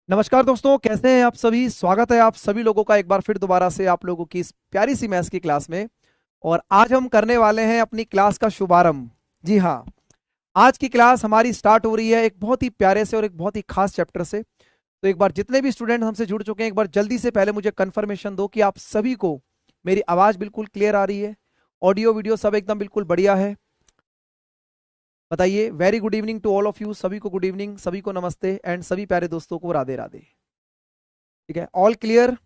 नमस्कार दोस्तों, कैसे हैं आप सभी। स्वागत है आप सभी लोगों का एक बार फिर दोबारा से आप लोगों की इस प्यारी सी मैथ्स की क्लास में। और आज हम करने वाले हैं अपनी क्लास का शुभारंभ। जी हाँ, आज की क्लास हमारी स्टार्ट हो रही है एक बहुत ही प्यारे से और एक बहुत ही खास चैप्टर से। तो एक बार जितने भी स्टूडेंट हमसे जुड़ चुके हैं, एक बार जल्दी से पहले मुझे कंफर्मेशन दो कि आप सभी को मेरी आवाज़ बिल्कुल क्लियर आ रही है, ऑडियो वीडियो सब एकदम बिल्कुल बढ़िया है। बताइए। Very good evening to all of you. सभी को गुड इवनिंग, सभी को नमस्ते एंड सभी प्यारे दोस्तों को राधे राधे। ठीक है, ऑल क्लियर।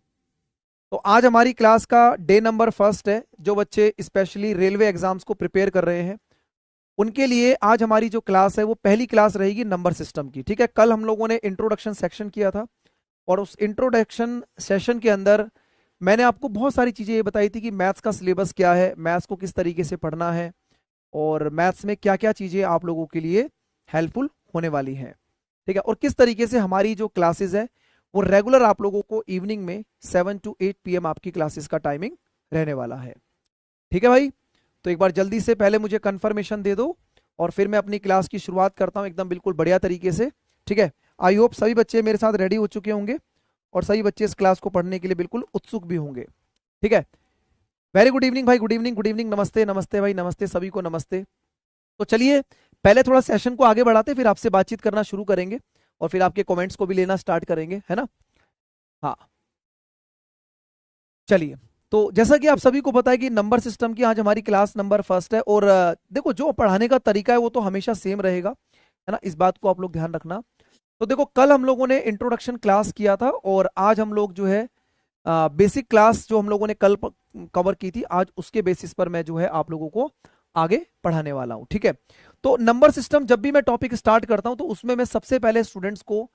तो आज हमारी क्लास का डे नंबर फर्स्ट है। जो बच्चे स्पेशली रेलवे एग्जाम्स को प्रिपेयर कर रहे हैं उनके लिए आज हमारी जो क्लास है वो पहली क्लास रहेगी नंबर सिस्टम की। ठीक है, कल हम लोगों ने इंट्रोडक्शन सेक्शन किया था और उस इंट्रोडक्शन सेशन के अंदर मैंने आपको बहुत सारी चीज़ें ये बताई थी कि मैथ्स का सिलेबस क्या है, मैथ्स को किस तरीके से पढ़ना है और मैथ्स में क्या क्या चीज़ें आप लोगों के लिए हेल्पफुल होने वाली हैं। ठीक है, और किस तरीके से हमारी जो क्लासेस है वो रेगुलर आप लोगों को इवनिंग में 7 to 8 PM आपकी क्लासेस का टाइमिंग रहने वाला है। ठीक है भाई, तो एक बार जल्दी से पहले मुझे कंफर्मेशन दे दो और फिर मैं अपनी क्लास की शुरुआत करता हूँ एकदम बिल्कुल बढ़िया तरीके से। ठीक है, आई होप सभी बच्चे मेरे साथ रेडी हो चुके होंगे और सभी बच्चे इस क्लास को पढ़ने के लिए बिल्कुल उत्सुक भी होंगे। ठीक है, वेरी गुड इवनिंग भाई, गुड इवनिंग, गुड इवनिंग, नमस्ते नमस्ते भाई, नमस्ते सभी को, नमस्ते। तो चलिए पहले थोड़ा सेशन को आगे बढ़ाते फिर आपसे बातचीत करना शुरू करेंगे और फिर आपके कमेंट्स को भी लेना स्टार्ट करेंगे, है ना। हाँ, चलिए। तो जैसा कि आप सभी को पता है कि नंबर सिस्टम की आज हमारी क्लास नंबर फर्स्ट है और देखो जो पढ़ाने का तरीका है वो तो हमेशा सेम रहेगा, है ना। इस बात को आप लोग ध्यान रखना। तो देखो कल हम लोगों ने इंट्रोडक्शन क्लास किया था और आज हम लोग जो है बेसिक क्लास जो हम लोगों ने कल कवर की थी, आज उसके बेसिस पर मैं जो है आप लोगों को आगे पढ़ाने वाला हूँ। ठीक है, तो नंबर सिस्टम जब भी मैं टॉपिक स्टार्ट करता हूँ तो उसमें मैं सबसे पहले स्टूडेंट्स को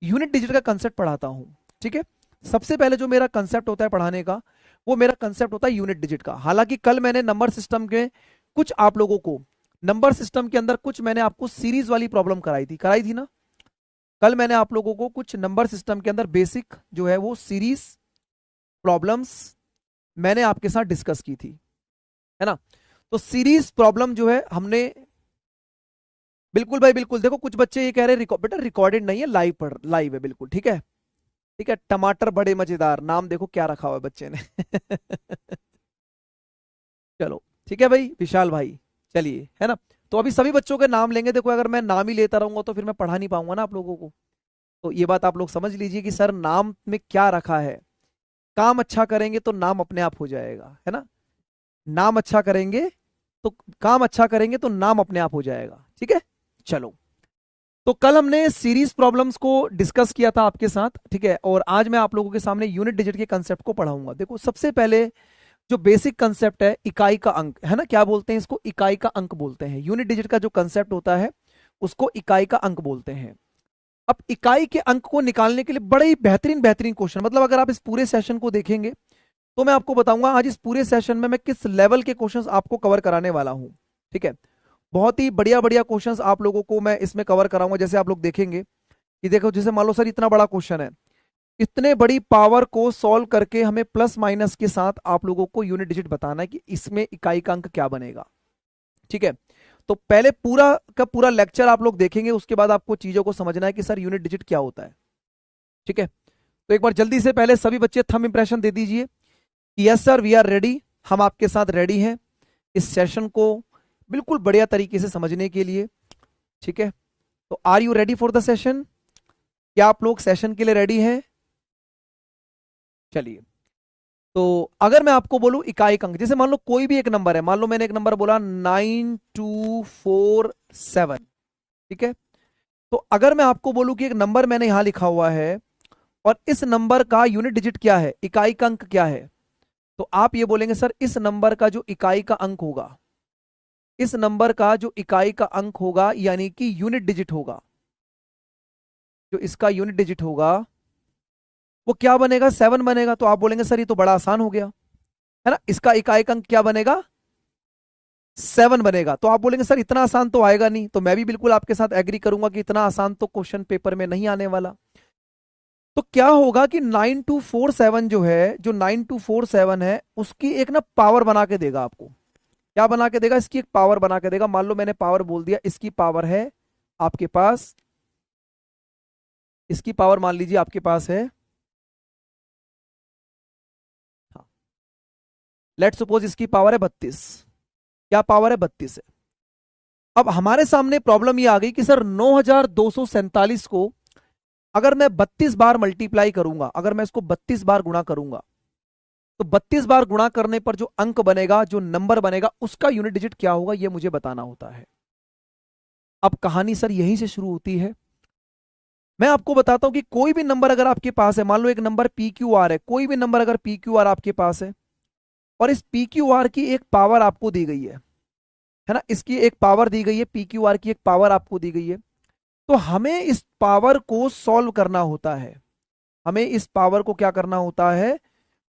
यूनिट डिजिट का कंसेप्ट पढ़ाता हूँ। ठीक है, सबसे पहले जो मेरा कंसेप्ट होता है पढ़ाने का वो मेरा कंसेप्ट होता है यूनिट डिजिट का। हालांकि कल मैंने नंबर सिस्टम के कुछ आप लोगों को नंबर सिस्टम के अंदर कुछ मैंने आपको सीरीज वाली प्रॉब्लम कराई थी ना। कल मैंने आप लोगों को कुछ नंबर सिस्टम के अंदर बेसिक जो है वो सीरीज प्रॉब्लम्स मैंने आपके साथ डिस्कस की थी, है ना। तो सीरीज प्रॉब्लम जो है हमने बिल्कुल भाई बिल्कुल, देखो कुछ बच्चे ये कह रहे हैं बेटा रिकॉर्डेड नहीं है, लाइव पढ़ लाइव है बिल्कुल। ठीक है, ठीक है। टमाटर बड़े मजेदार, नाम देखो क्या रखा हुआ है बच्चे ने। चलो ठीक है भाई, विशाल भाई। चलिए, है ना। तो अभी सभी बच्चों के नाम लेंगे। देखो अगर मैं नाम ही लेता रहूंगा तो फिर मैं पढ़ा नहीं पाऊंगा ना आप लोगों को। तो ये बात आप लोग समझ लीजिए कि सर नाम में क्या रखा है। काम अच्छा करेंगे तो नाम अपने आप हो जाएगा, है ना। नाम अच्छा करेंगे तो काम अच्छा करेंगे तो नाम अपने आप हो जाएगा। ठीक है, चलो। तो कल हमने सीरीज प्रॉब्लम्स को डिस्कस किया था आपके साथ, ठीक है। और आज मैं आप लोगों के सामने यूनिट डिजिट के कंसेप्ट को पढ़ाऊंगा। देखो सबसे पहले जो बेसिक कंसेप्ट है इकाई का अंक, है ना। क्या बोलते हैं इसको? इकाई का अंक बोलते हैं। यूनिट डिजिट का जो कंसेप्ट होता है उसको इकाई का अंक बोलते हैं। अब इकाई के अंक को निकालने के लिए बड़े ही बेहतरीन बेहतरीन क्वेश्चन, मतलब अगर आप इस पूरे सेशन को देखेंगे तो मैं आपको बताऊंगा आज इस पूरे सेशन में मैं किस लेवल के क्वेश्चंस आपको कवर कराने वाला हूं। ठीक है, बहुत ही बढ़िया बढ़िया क्वेश्चंस आप लोगों को मैं इसमें कवर कराऊंगा। जैसे आप लोग देखेंगे कि देखो, जैसे मान लो सर इतना बड़ा क्वेश्चन है, इतने बड़ी पावर को सॉल्व करके हमें प्लस माइनस के साथ आप लोगों को यूनिट डिजिट बताना है कि इसमें इकाई का अंक क्या बनेगा। ठीक है, तो पहले पूरा का पूरा लेक्चर आप लोग देखेंगे, उसके बाद आपको चीजों को समझना है कि सर यूनिट डिजिट क्या होता है। ठीक है, तो एक बार जल्दी से पहले सभी बच्चे थंब इंप्रेशन दे दीजिए कि yes sir we are ready, हम आपके साथ रेडी हैं इस सेशन को बिल्कुल बढ़िया तरीके से समझने के लिए। ठीक है, तो are you ready for the session? क्या आप लोग सेशन के लिए रेडी हैं? चलिए, तो अगर मैं आपको बोलूं इकाई अंक, जैसे मान लो कोई भी एक नंबर है, मान लो मैंने एक नंबर बोला 9247। ठीक है, तो अगर मैं आपको बोलूं कि एक नंबर मैंने यहां लिखा हुआ है और इस नंबर का यूनिट डिजिट क्या है, इकाई का अंक क्या है, तो आप ये बोलेंगे सर इस नंबर का जो इकाई का अंक होगा, इस नंबर का जो इकाई का अंक होगा यानी कि यूनिट डिजिट होगा, जो इसका यूनिट डिजिट होगा वो क्या बनेगा? 7 बनेगा। तो आप बोलेंगे सर ये तो बड़ा आसान हो गया, है ना। इसका इकाई का अंक क्या बनेगा? 7 बनेगा। तो आप बोलेंगे सर इतना आसान तो आएगा नहीं। तो मैं भी बिल्कुल आपके साथ एग्री करूंगा कि इतना आसान तो क्वेश्चन पेपर में नहीं आने वाला। तो क्या होगा कि 9247 जो है, जो 9247 है उसकी एक ना पावर बना के देगा आपको। क्या बना के देगा? इसकी एक पावर बना के देगा। मान लो मैंने पावर बोल दिया, इसकी पावर है आपके पास, इसकी पावर मान लीजिए आपके पास है, हाँ, लेट सपोज इसकी पावर है 32। क्या पावर है? 32 है। अब हमारे सामने प्रॉब्लम ये आ गई कि सर 9247 को अगर मैं 32 बार मल्टीप्लाई करूंगा, अगर मैं इसको 32 बार गुणा करूंगा, तो 32 बार गुणा करने पर जो अंक बनेगा, जो नंबर बनेगा, उसका यूनिट डिजिट क्या होगा, यह मुझे बताना होता है। अब कहानी सर यहीं से शुरू होती है। मैं आपको बताता हूं कि कोई भी नंबर अगर आपके पास है, मान लो एक नंबर पी क्यू आर है, कोई भी नंबर अगर पी क्यू आर आपके पास है और इस पी क्यू आर की एक पावर आपको दी गई है ना, इसकी एक पावर दी गई है, पी क्यू आर की एक पावर आपको दी गई है, तो हमें इस पावर को सॉल्व करना होता है। हमें इस पावर को क्या करना होता है?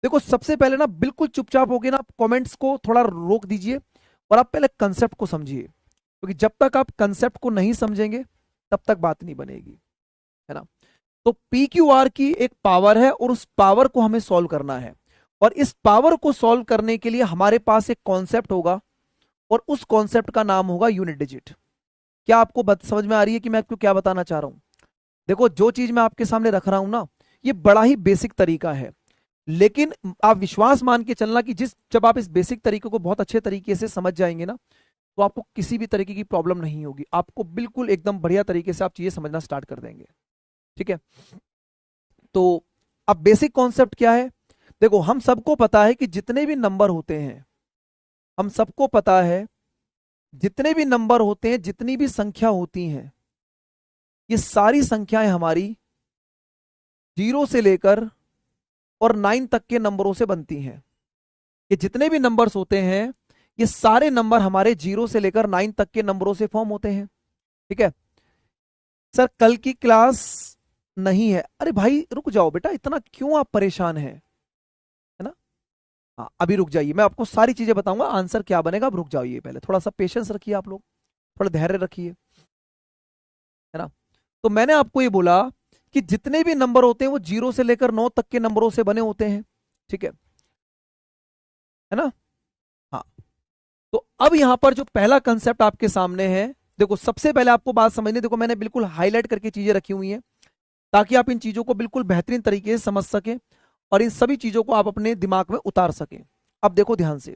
देखो सबसे पहले ना बिल्कुल चुपचाप होके ना कमेंट्स को थोड़ा रोक दीजिए और आप पहले कंसेप्ट को समझिए, क्योंकि जब तक आप कंसेप्ट को नहीं समझेंगे तब तक बात नहीं बनेगी, है ना। तो पी क्यू आर की एक पावर है और उस पावर को हमें सॉल्व करना है, और इस पावर को सॉल्व करने के लिए हमारे पास एक कॉन्सेप्ट होगा और उस कॉन्सेप्ट का नाम होगा यूनिट डिजिट। क्या आपको समझ में आ रही है कि मैं आपको क्या बताना चाह रहा हूं? देखो जो चीज मैं आपके सामने रख रहा हूं ना, ये बड़ा ही बेसिक तरीका है, लेकिन आप विश्वास मान के चलना कि जब आप इस बेसिक तरीके को बहुत अच्छे तरीके से समझ जाएंगे ना, तो आपको किसी भी तरीके की प्रॉब्लम नहीं होगी, आपको बिल्कुल एकदम बढ़िया तरीके से आप चीजें समझना स्टार्ट कर देंगे। ठीक है, तो अब बेसिक कॉन्सेप्ट क्या है? देखो हम सबको पता है कि जितने भी नंबर होते हैं, हम सबको पता है जितने भी नंबर होते हैं, जितनी भी संख्या होती हैं, ये सारी संख्याएं हमारी 0 से लेकर और 9 तक के नंबरों से बनती हैं। ये जितने भी नंबर्स होते हैं, ये सारे नंबर हमारे 0 से लेकर 9 तक के नंबरों से फॉर्म होते हैं। ठीक है सर, कल की क्लास नहीं है। अरे भाई रुक जाओ बेटा, इतना क्यों आप परेशान हैं, है ना। हाँ अभी रुक जाइए, मैं आपको सारी चीजें बताऊंगा, आंसर क्या बनेगा। अब रुक जाइए, पहले थोड़ा सा पेशेंस रखिए, आप लोग थोड़ा धैर्य रखिए, है ना। तो मैंने आपको ये बोला कि जितने भी नंबर होते हैं वो 0 से लेकर 9 तक के नंबरों से बने होते हैं। ठीक है ना। हाँ, तो अब यहां पर जो पहला कंसेप्ट आपके सामने है, देखो सबसे पहले आपको बात समझनी, देखो मैंने बिल्कुल हाईलाइट करके चीजें रखी हुई हैं ताकि आप इन चीजों को बिल्कुल बेहतरीन तरीके से समझ सकें और इन सभी चीजों को आप अपने दिमाग में उतार सकें। अब देखो ध्यान से,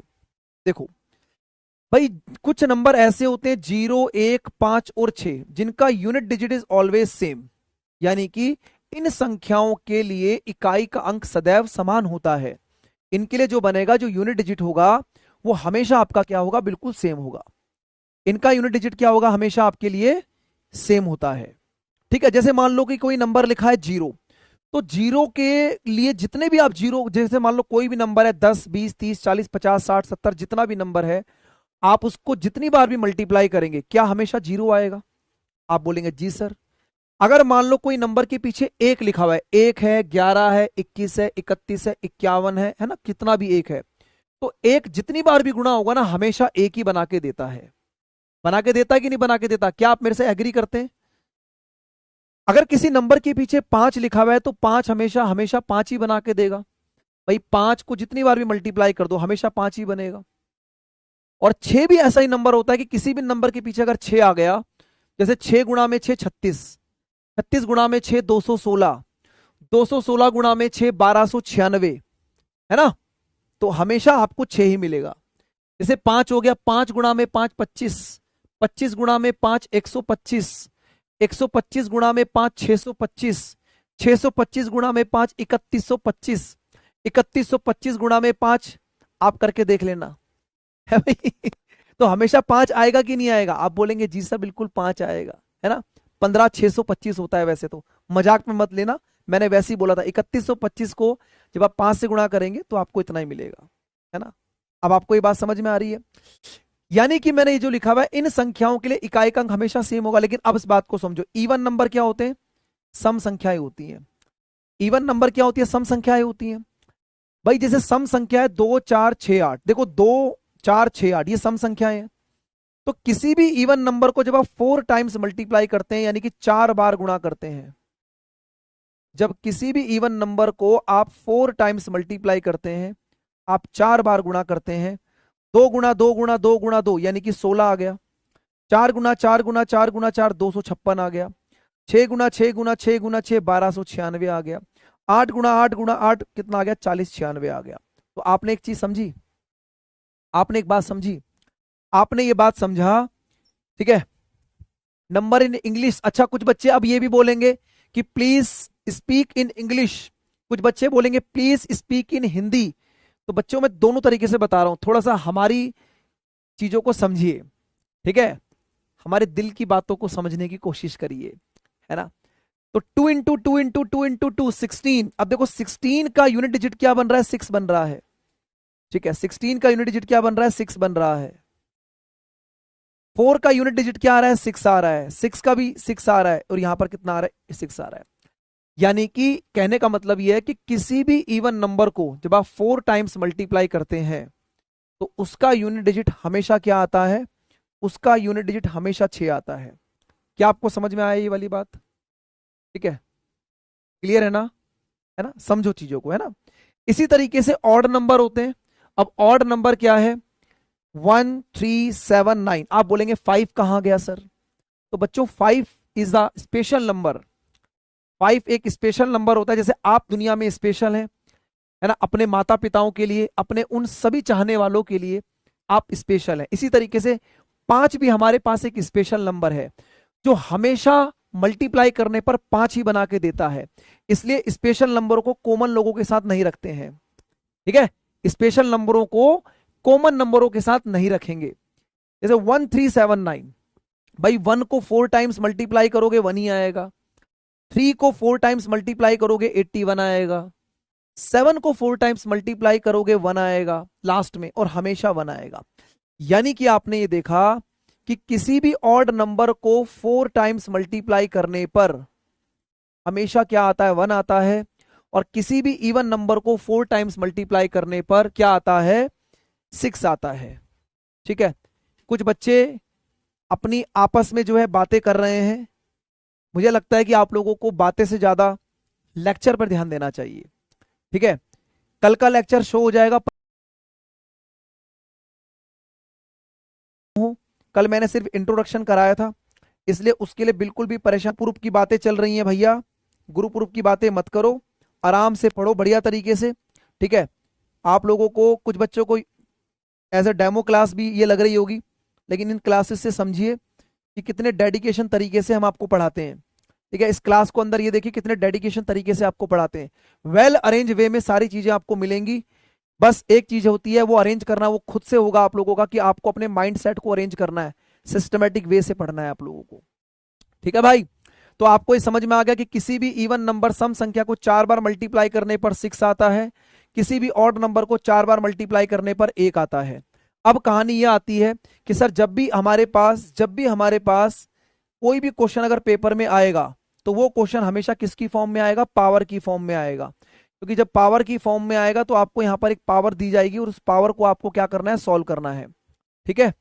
देखो भाई कुछ नंबर ऐसे होते हैं 0, 1, 5 और 6 जिनका unit digit is always same, यानी कि इन संख्याओं के लिए इकाई का अंक सदैव समान होता है। इनके लिए जो बनेगा, जो यूनिट डिजिट होगा, वो हमेशा आपका क्या होगा? बिल्कुल सेम होगा। इनका यूनिट डिजिट क्या होगा? हमेशा आपके लिए सेम होता है। ठीक है, जैसे मान लो कि कोई नंबर लिखा है 0, तो 0 के लिए जितने भी आप जीरो, जैसे मान लो कोई भी नंबर है 10, 20, 30, 40, 50, 60, 70, जितना भी नंबर है, आप उसको जितनी बार भी मल्टीप्लाई करेंगे, क्या हमेशा 0 आएगा? आप बोलेंगे जी सर। अगर मान लो कोई नंबर के पीछे 1 लिखा हुआ है, 1 है, 11 है, 21 है, 31 है, 51 है ना, कितना भी 1 है, तो 1 जितनी बार भी गुणा होगा ना, हमेशा 1 ही बना के देता है। बना के देता है कि नहीं बना के देता? क्या आप मेरे से एग्री करते हैं? अगर किसी नंबर के पीछे 5 लिखा हुआ है, तो 5 हमेशा हमेशा 5 ही बना के देगा। भाई 5 को जितनी बार भी मल्टीप्लाई कर दो, हमेशा 5 ही बनेगा। और 6 भी ऐसा ही नंबर होता है कि किसी भी नंबर के पीछे अगर 6 आ गया, जैसे 6 गुणा में 6 36, 36 गुणा में 6 216, 216 गुणा में 6 1296, है ना, तो हमेशा आपको 6 ही मिलेगा। जैसे 5 हो गया, 5 गुणा में 5 25, 25 गुणा में 5 125, 125 गुणा में 5 625, 625 गुणा में 5 3125, 3125 गुणा में 5, आप करके देख लेना, है भाई। तो हमेशा 5 आएगा कि नहीं आएगा? आप बोलेंगे जी सर बिल्कुल 5 आएगा, है ना। 15 625 होता है वैसे तो, मजाक में मत लेना, मैंने वैसे ही बोला था। 3125 को जब आप 5 से गुणा करेंगे तो आपको इतना ही मिलेगा, है ना। अब आपको ये बात समझ में आ रही है? यानी कि मैंने ये जो लिखा हुआ है, इन संख्याओं के लिए इकाई का अंक हमेशा सेम होगा। लेकिन अब इस बात को समझो, इवन नंबर क्या होते हैं? सम संख्याएं होती हैं। इवन नंबर क्या होती है? सम संख्याएं होती हैं। भाई जैसे सम संख्या है 2 4 6 8, देखो 2 4 6 8 ये सम संख्याएं हैं। तो किसी भी इवन नंबर को जब आप 4 टाइम्स मल्टीप्लाई करते हैं, यानी कि 4 बार गुणा करते हैं, जब किसी भी इवन नंबर को आप 4 टाइम्स मल्टीप्लाई करते हैं, आप 4 बार गुणा करते हैं, 2 गुणा 2 गुणा 2 गुणा 2 यानी कि 16 आ गया। 4 गुणा 4 गुणा 4 गुणा 4 256 आ गया। 6 गुना 6 गुना 6 गुना 6 1296 आ गया। 8 गुना 8 गुना 8 कितना आ गया? 4096 आ गया। तो आपने एक चीज समझी, आपने एक बात समझी, आपने ये बात समझा, ठीक है। Number in English. अच्छा, कुछ बच्चे अब ये भी बोलेंगे कि प्लीज स्पीक इन इंग्लिश, कुछ बच्चे बोलेंगे प्लीज स्पीक इन हिंदी। तो बच्चों मैं दोनों तरीके से बता रहा हूं, थोड़ा सा हमारी चीजों को समझिए, ठीक है, हमारे दिल की बातों को समझने की कोशिश करिए, है ना। तो 2 इंटू 2 इंटू 2 इंटू 2 16। अब देखो 16 का यूनिट डिजिट क्या बन रहा है? 6 बन रहा है, ठीक है। 16 का यूनिट डिजिट क्या बन रहा है? 6 बन रहा है। 4 का यूनिट डिजिट क्या आ रहा है? 6 आ रहा है। 6 का भी 6 आ रहा है, और यहां पर कितना आ रहा है? 6 आ रहा है। यानी कि कहने का मतलब यह है कि किसी भी इवन नंबर को जब आप 4 टाइम्स मल्टीप्लाई करते हैं तो उसका यूनिट डिजिट हमेशा क्या आता है? उसका यूनिट डिजिट हमेशा 6 आता है। क्या आपको समझ में आया ये वाली बात? ठीक है, क्लियर है ना, समझो चीजों को, है ना। इसी तरीके से ऑड नंबर होते हैं। अब ऑड नंबर क्या है? 1 3 7 9। आप बोलेंगे 5 कहां गया सर? तो बच्चों 5 इज द स्पेशल नंबर। 5 एक स्पेशल नंबर होता है, जैसे आप दुनिया में स्पेशल हैं, है ना, अपने माता पिताओं के लिए, अपने उन सभी चाहने वालों के लिए आप स्पेशल हैं। इसी तरीके से 5 भी हमारे पास एक स्पेशल नंबर है जो हमेशा मल्टीप्लाई करने पर 5 ही बना के देता है। इसलिए स्पेशल नंबरों को कॉमन लोगों के साथ नहीं रखते हैं, ठीक है। स्पेशल नंबरों को कॉमन नंबरों के साथ नहीं रखेंगे। जैसे 1379, भाई 1 को 4 टाइम्स मल्टीप्लाई करोगे 1 ही आएगा। 3 को 4 टाइम्स मल्टीप्लाई करोगे 81 आएगा। 7 को 4 टाइम्स मल्टीप्लाई करोगे 1 आएगा लास्ट में, और हमेशा 1 आएगा। यानी कि आपने ये देखा कि किसी भी ऑड नंबर को 4 टाइम्स मल्टीप्लाई करने पर हमेशा क्या आता है? 1 आता है। और किसी भी इवन नंबर को 4 टाइम्स मल्टीप्लाई करने पर क्या आता है? 6 आता है, ठीक है। कुछ बच्चे अपनी आपस में जो है बातें कर रहे हैं। मुझे लगता है कि आप लोगों को बातें से ज्यादा लेक्चर पर ध्यान देना चाहिए, ठीक है। कल का लेक्चर शो हो जाएगा। कल मैंने सिर्फ इंट्रोडक्शन कराया था, इसलिए उसके लिए बिल्कुल भी परेशान। ग्रुप की बातें चल रही हैं भैया, ग्रुप की बातें मत करो, आराम से पढ़ो बढ़िया तरीके से, ठीक है। आप लोगों को, कुछ बच्चों को एज अ डेमो क्लास भी ये लग रही होगी, लेकिन इन क्लासेस से समझिए कि कितने डेडिकेशन तरीके से हम आपको पढ़ाते हैं, ठीक है। इस क्लास को अंदर ये देखिए कितने डेडिकेशन तरीके से आपको पढ़ाते हैं। वेल अरेंज वे में सारी चीजें आपको मिलेंगी। बस एक चीज होती है, वो अरेंज करना वो खुद से होगा आप लोगों का, कि आपको अपने माइंड सेट को अरेंज करना है, सिस्टमेटिक वे से पढ़ना है आप लोगों को, ठीक है भाई। तो आपको ये समझ में आ गया कि किसी भी इवन नंबर सम संख्या को 4 बार मल्टीप्लाई करने पर 6 आता है, किसी भी ऑड नंबर को 4 बार मल्टीप्लाई करने पर 1 आता है। अब कहानी यह आती है कि सर जब भी हमारे पास कोई भी क्वेश्चन अगर पेपर में आएगा तो वो क्वेश्चन हमेशा किसकी फॉर्म में आएगा? पावर की फॉर्म में आएगा। क्योंकि जब पावर की फॉर्म में आएगा तो आपको यहां पर एक पावर दी जाएगी, और उस पावर को आपको क्या करना है? सॉल्व करना है, ठीक है।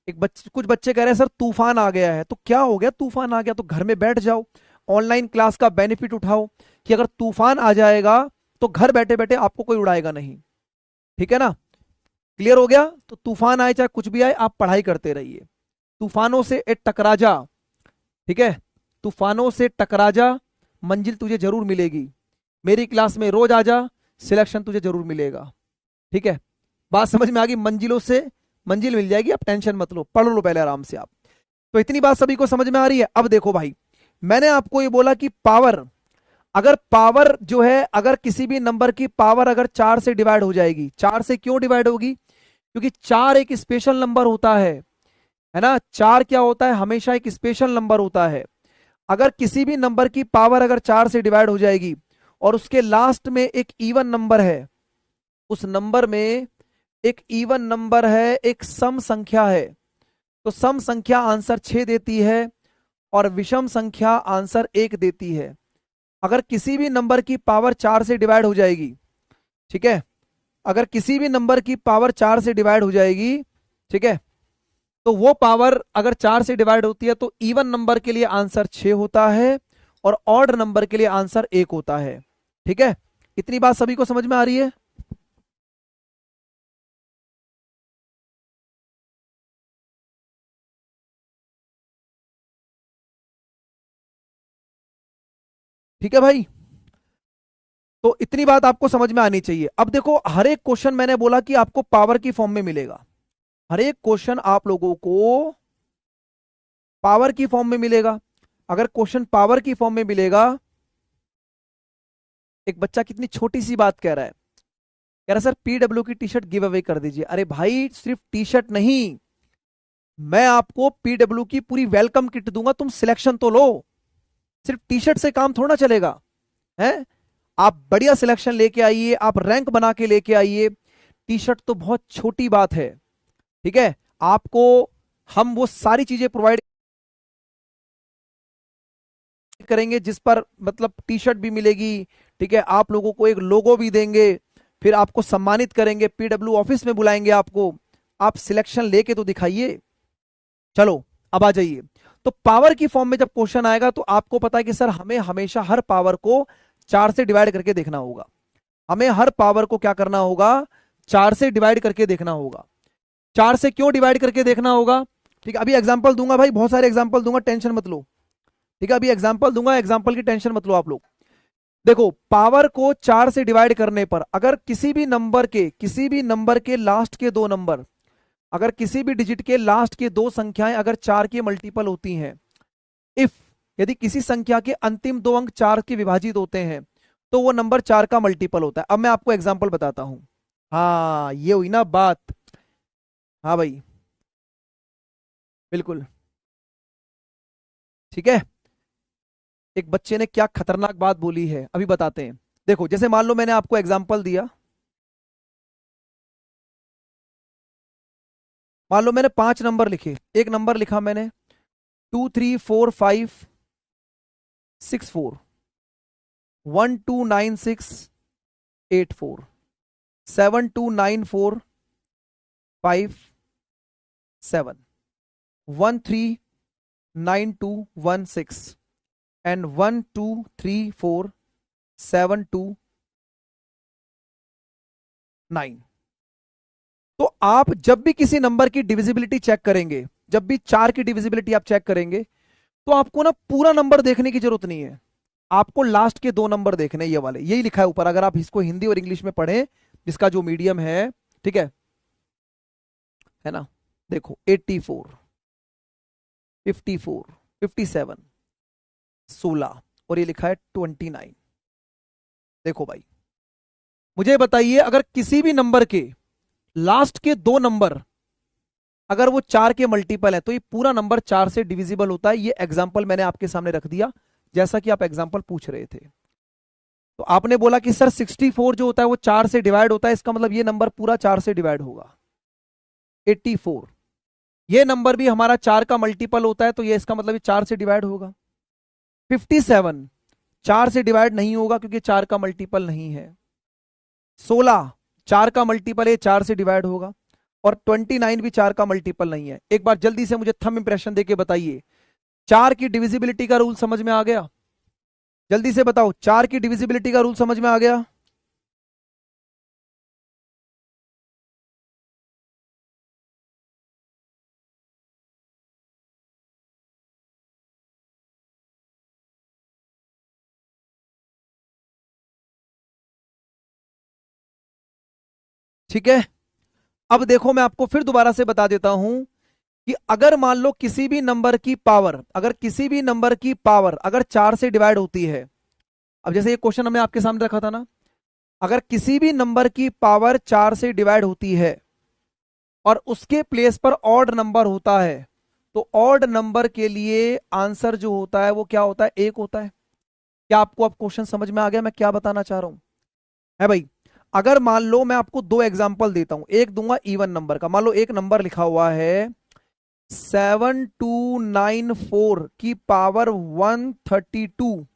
कुछ बच्चे कह रहे हैं सर तूफान आ गया है। तो क्या हो गया? तूफान आ गया तो घर में बैठ जाओ, ऑनलाइन क्लास का बेनिफिट उठाओ, कि अगर तूफान आ जाएगा तो घर बैठे बैठे आपको कोई उड़ाएगा नहीं, ठीक है ना। क्लियर हो गया? तो तूफान आए चाहे कुछ भी आए, आप पढ़ाई करते रहिए। तूफानों से टकरा जा, ठीक है, तूफानों से टकरा जा, मंजिल तुझे जरूर मिलेगी। मेरी क्लास में रोज आ जा, सिलेक्शन तुझे जरूर मिलेगा, ठीक है। बात समझ में आ गई? मंजिलों से मंजिल मिल जाएगी, आप टेंशन मत लो, पढ़ लो पहले आराम से आप। तो इतनी बात सभी को समझ में आ रही है? अब देखो भाई, मैंने आपको ये बोला कि पावर, अगर पावर जो है, अगर किसी भी नंबर की पावर अगर 4 से डिवाइड हो जाएगी, 4 से क्यों डिवाइड होगी? क्योंकि 4 एक स्पेशल नंबर होता है ना। 4 क्या होता है? हमेशा एक स्पेशल नंबर होता है। अगर किसी भी नंबर की पावर अगर 4 से डिवाइड हो जाएगी और उसके लास्ट में एक इवन नंबर है, उस नंबर में एक इवन नंबर है, एक सम संख्या है, तो सम संख्या आंसर 6 देती है और विषम संख्या आंसर 1 देती है। अगर किसी भी नंबर की पावर 4 से डिवाइड हो जाएगी, ठीक है, अगर किसी भी नंबर की पावर 4 से डिवाइड हो जाएगी, ठीक है, तो वो पावर अगर 4 से डिवाइड होती है तो इवन नंबर के लिए आंसर 6 होता है और ऑड नंबर के लिए आंसर 1 होता है, ठीक है। इतनी बात सभी को समझ में आ रही है? ठीक है भाई, तो इतनी बात आपको समझ में आनी चाहिए। अब देखो, हर एक क्वेश्चन मैंने बोला कि आपको पावर की फॉर्म में मिलेगा, हर एक क्वेश्चन आप लोगों को पावर की फॉर्म में मिलेगा। अगर क्वेश्चन पावर की फॉर्म में मिलेगा, एक बच्चा कितनी छोटी सी बात कह रहा है, कह रहा है सर पीडब्ल्यू की टी शर्ट गिव अवे कर दीजिए। अरे भाई, सिर्फ टी शर्ट नहीं, मैं आपको पीडब्ल्यू की पूरी वेलकम किट दूंगा, तुम सिलेक्शन तो लो। सिर्फ टी शर्ट से काम थोड़ा चलेगा है। आप बढ़िया सिलेक्शन लेके आइए, आप रैंक बना के लेके आइए। टी शर्ट तो बहुत छोटी बात है, ठीक है। आपको हम वो सारी चीजें प्रोवाइड करेंगे जिस पर मतलब टी शर्ट भी मिलेगी, ठीक है, आप लोगों को एक लोगो भी देंगे, फिर आपको सम्मानित करेंगे, पीडब्ल्यू ऑफिस में बुलाएंगे आपको। आप सिलेक्शन लेके तो दिखाइए। चलो अब आ जाइए। तो पावर की फॉर्म में जब क्वेश्चन आएगा तो आपको पता है कि सर हमें हमेशा हर पावर को 4 से डिवाइड करके देखना होगा। हमें हर पावर को क्या करना होगा, 4 से डिवाइड करके देखना होगा। 4 से क्यों डिवाइड करके देखना होगा, ठीक है, अभी एग्जांपल दूंगा भाई, बहुत सारे एग्जांपल दूंगा, टेंशन मत लो। ठीक है, अभी एग्जांपल दूंगा, एग्जांपल की टेंशन मत लो आप लोग। देखो, पावर को 4 से डिवाइड करने पर अगर किसी भी नंबर के लास्ट के दो नंबर, अगर किसी भी डिजिट के लास्ट के दो संख्याएं अगर 4 के मल्टीपल होती हैं, इफ यदि किसी संख्या के अंतिम दो अंक 4 के विभाजित होते हैं, तो वो नंबर 4 का मल्टीपल होता है। अब मैं आपको एग्जांपल बताता हूं। हाँ, ये हुई ना बात। हाँ भाई, बिल्कुल ठीक है। एक बच्चे ने क्या खतरनाक बात बोली है, अभी बताते हैं। देखो, जैसे मान लो मैंने आपको एग्जांपल दिया, मान लो मैंने 5 नंबर लिखे, एक नंबर लिखा मैंने 234564, 129684, 729457, 139216 एंड 1234729। तो आप जब भी किसी नंबर की डिविजिबिलिटी चेक करेंगे, जब भी 4 की डिविजिबिलिटी आप चेक करेंगे, तो आपको ना पूरा नंबर देखने की जरूरत नहीं है, आपको लास्ट के दो नंबर देखने, ये वाले, यही लिखा है ऊपर। अगर आप इसको हिंदी और इंग्लिश में पढ़ें, जिसका जो मीडियम है, ठीक है ना, देखो 84, 54, 57, 16 और ये लिखा है 29। देखो भाई, मुझे बताइए, अगर किसी भी नंबर के लास्ट के दो नंबर अगर वो 4 के मल्टीपल है, तो ये पूरा नंबर 4 से डिविजिबल होता है। ये एग्जाम्पल मैंने आपके सामने रख दिया, जैसा कि आप एग्जाम्पल पूछ रहे थे। तो आपने बोला कि सर 64 जो होता है वो 4 से डिवाइड होता है, इसका मतलब ये नंबर पूरा 4 से डिवाइड होगा। 84, ये नंबर भी हमारा 4 का मल्टीपल होता है, तो ये इसका मतलब ये 4 से डिवाइड होगा। 57 4 से डिवाइड नहीं होगा क्योंकि 4 का मल्टीपल नहीं है। 16 4 का मल्टीपल है, 4 से डिवाइड होगा। और 29 भी 4 का मल्टीपल नहीं है। एक बार जल्दी से मुझे थंब इंप्रेशन देके बताइए, 4 की डिविजिबिलिटी का रूल समझ में आ गया? जल्दी से बताओ, 4 की डिविजिबिलिटी का रूल समझ में आ गया? ठीक है, अब देखो मैं आपको फिर दोबारा से बता देता हूं कि अगर मान लो किसी भी नंबर की पावर, अगर किसी भी नंबर की पावर अगर 4 से डिवाइड होती है, अब जैसे ये क्वेश्चन हमने आपके सामने रखा था ना, अगर किसी भी नंबर की पावर 4 से डिवाइड होती है और उसके प्लेस पर ऑड नंबर होता है, तो ऑड नंबर के लिए आंसर जो होता है वो क्या होता है? 1 होता है। क्या आपको अब क्वेश्चन समझ में आ गया मैं क्या बताना चाह रहा हूं? है भाई, अगर मान लो मैं आपको दो एग्जांपल देता हूं, एक दूंगा इवन नंबर का, मान लो एक नंबर लिखा हुआ है 7294 की पावर 132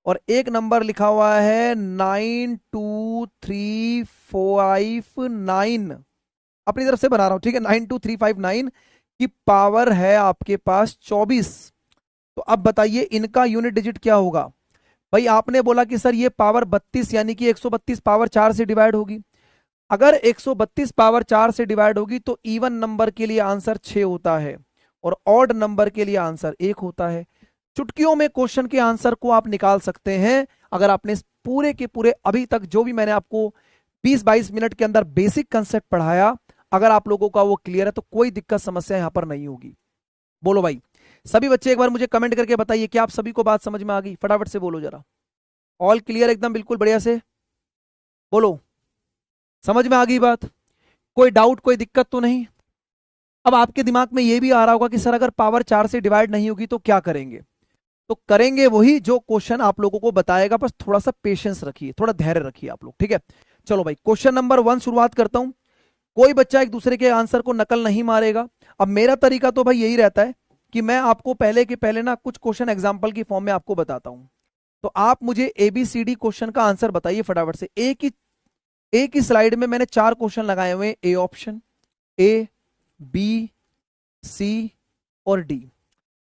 और एक नंबर लिखा हुआ है 92359, अपनी तरफ से बना रहा हूं, ठीक है, 92359 की पावर है आपके पास 24। तो अब बताइए इनका यूनिट डिजिट क्या होगा? भाई आपने बोला कि सर ये पावर 32 यानी कि 132 पावर 4 से डिवाइड होगी। अगर 132 पावर 4 से डिवाइड होगी तो इवन नंबर के लिए आंसर 6 होता है और ऑड नंबर के लिए आंसर 1 होता है। चुटकियों में क्वेश्चन के आंसर को आप निकाल सकते हैं अगर आपने इस पूरे के पूरे अभी तक जो भी मैंने आपको 20-22 मिनट के अंदर बेसिक कंसेप्ट पढ़ाया, अगर आप लोगों का वो क्लियर है तो कोई दिक्कत समस्या यहां पर नहीं होगी। बोलो भाई सभी बच्चे एक बार मुझे कमेंट करके बताइए कि आप सभी को बात समझ में आ गई, फटाफट से बोलो जरा। ऑल क्लियर एकदम बिल्कुल बढ़िया से बोलो, समझ में आ गई बात? कोई डाउट कोई दिक्कत तो नहीं? अब आपके दिमाग में ये भी आ रहा होगा कि सर अगर पावर 4 से डिवाइड नहीं होगी तो क्या करेंगे? तो करेंगे वही जो क्वेश्चन आप लोगों को बताएगा, बस थोड़ा सा पेशेंस रखिए, थोड़ा धैर्य रखिए आप लोग, ठीक है? चलो भाई क्वेश्चन नंबर 1 शुरुआत करता हूं। कोई बच्चा एक दूसरे के आंसर को नकल नहीं मारेगा। अब मेरा तरीका तो भाई यही रहता है कि मैं आपको पहले के पहले ना कुछ क्वेश्चन एग्जाम्पल की फॉर्म में आपको बताता हूं, तो आप मुझे ABCD क्वेश्चन का आंसर बताइए फटाफट से। एक ही स्लाइड में मैंने 4 क्वेश्चन लगाए हुए हैं, A option, A B C और D।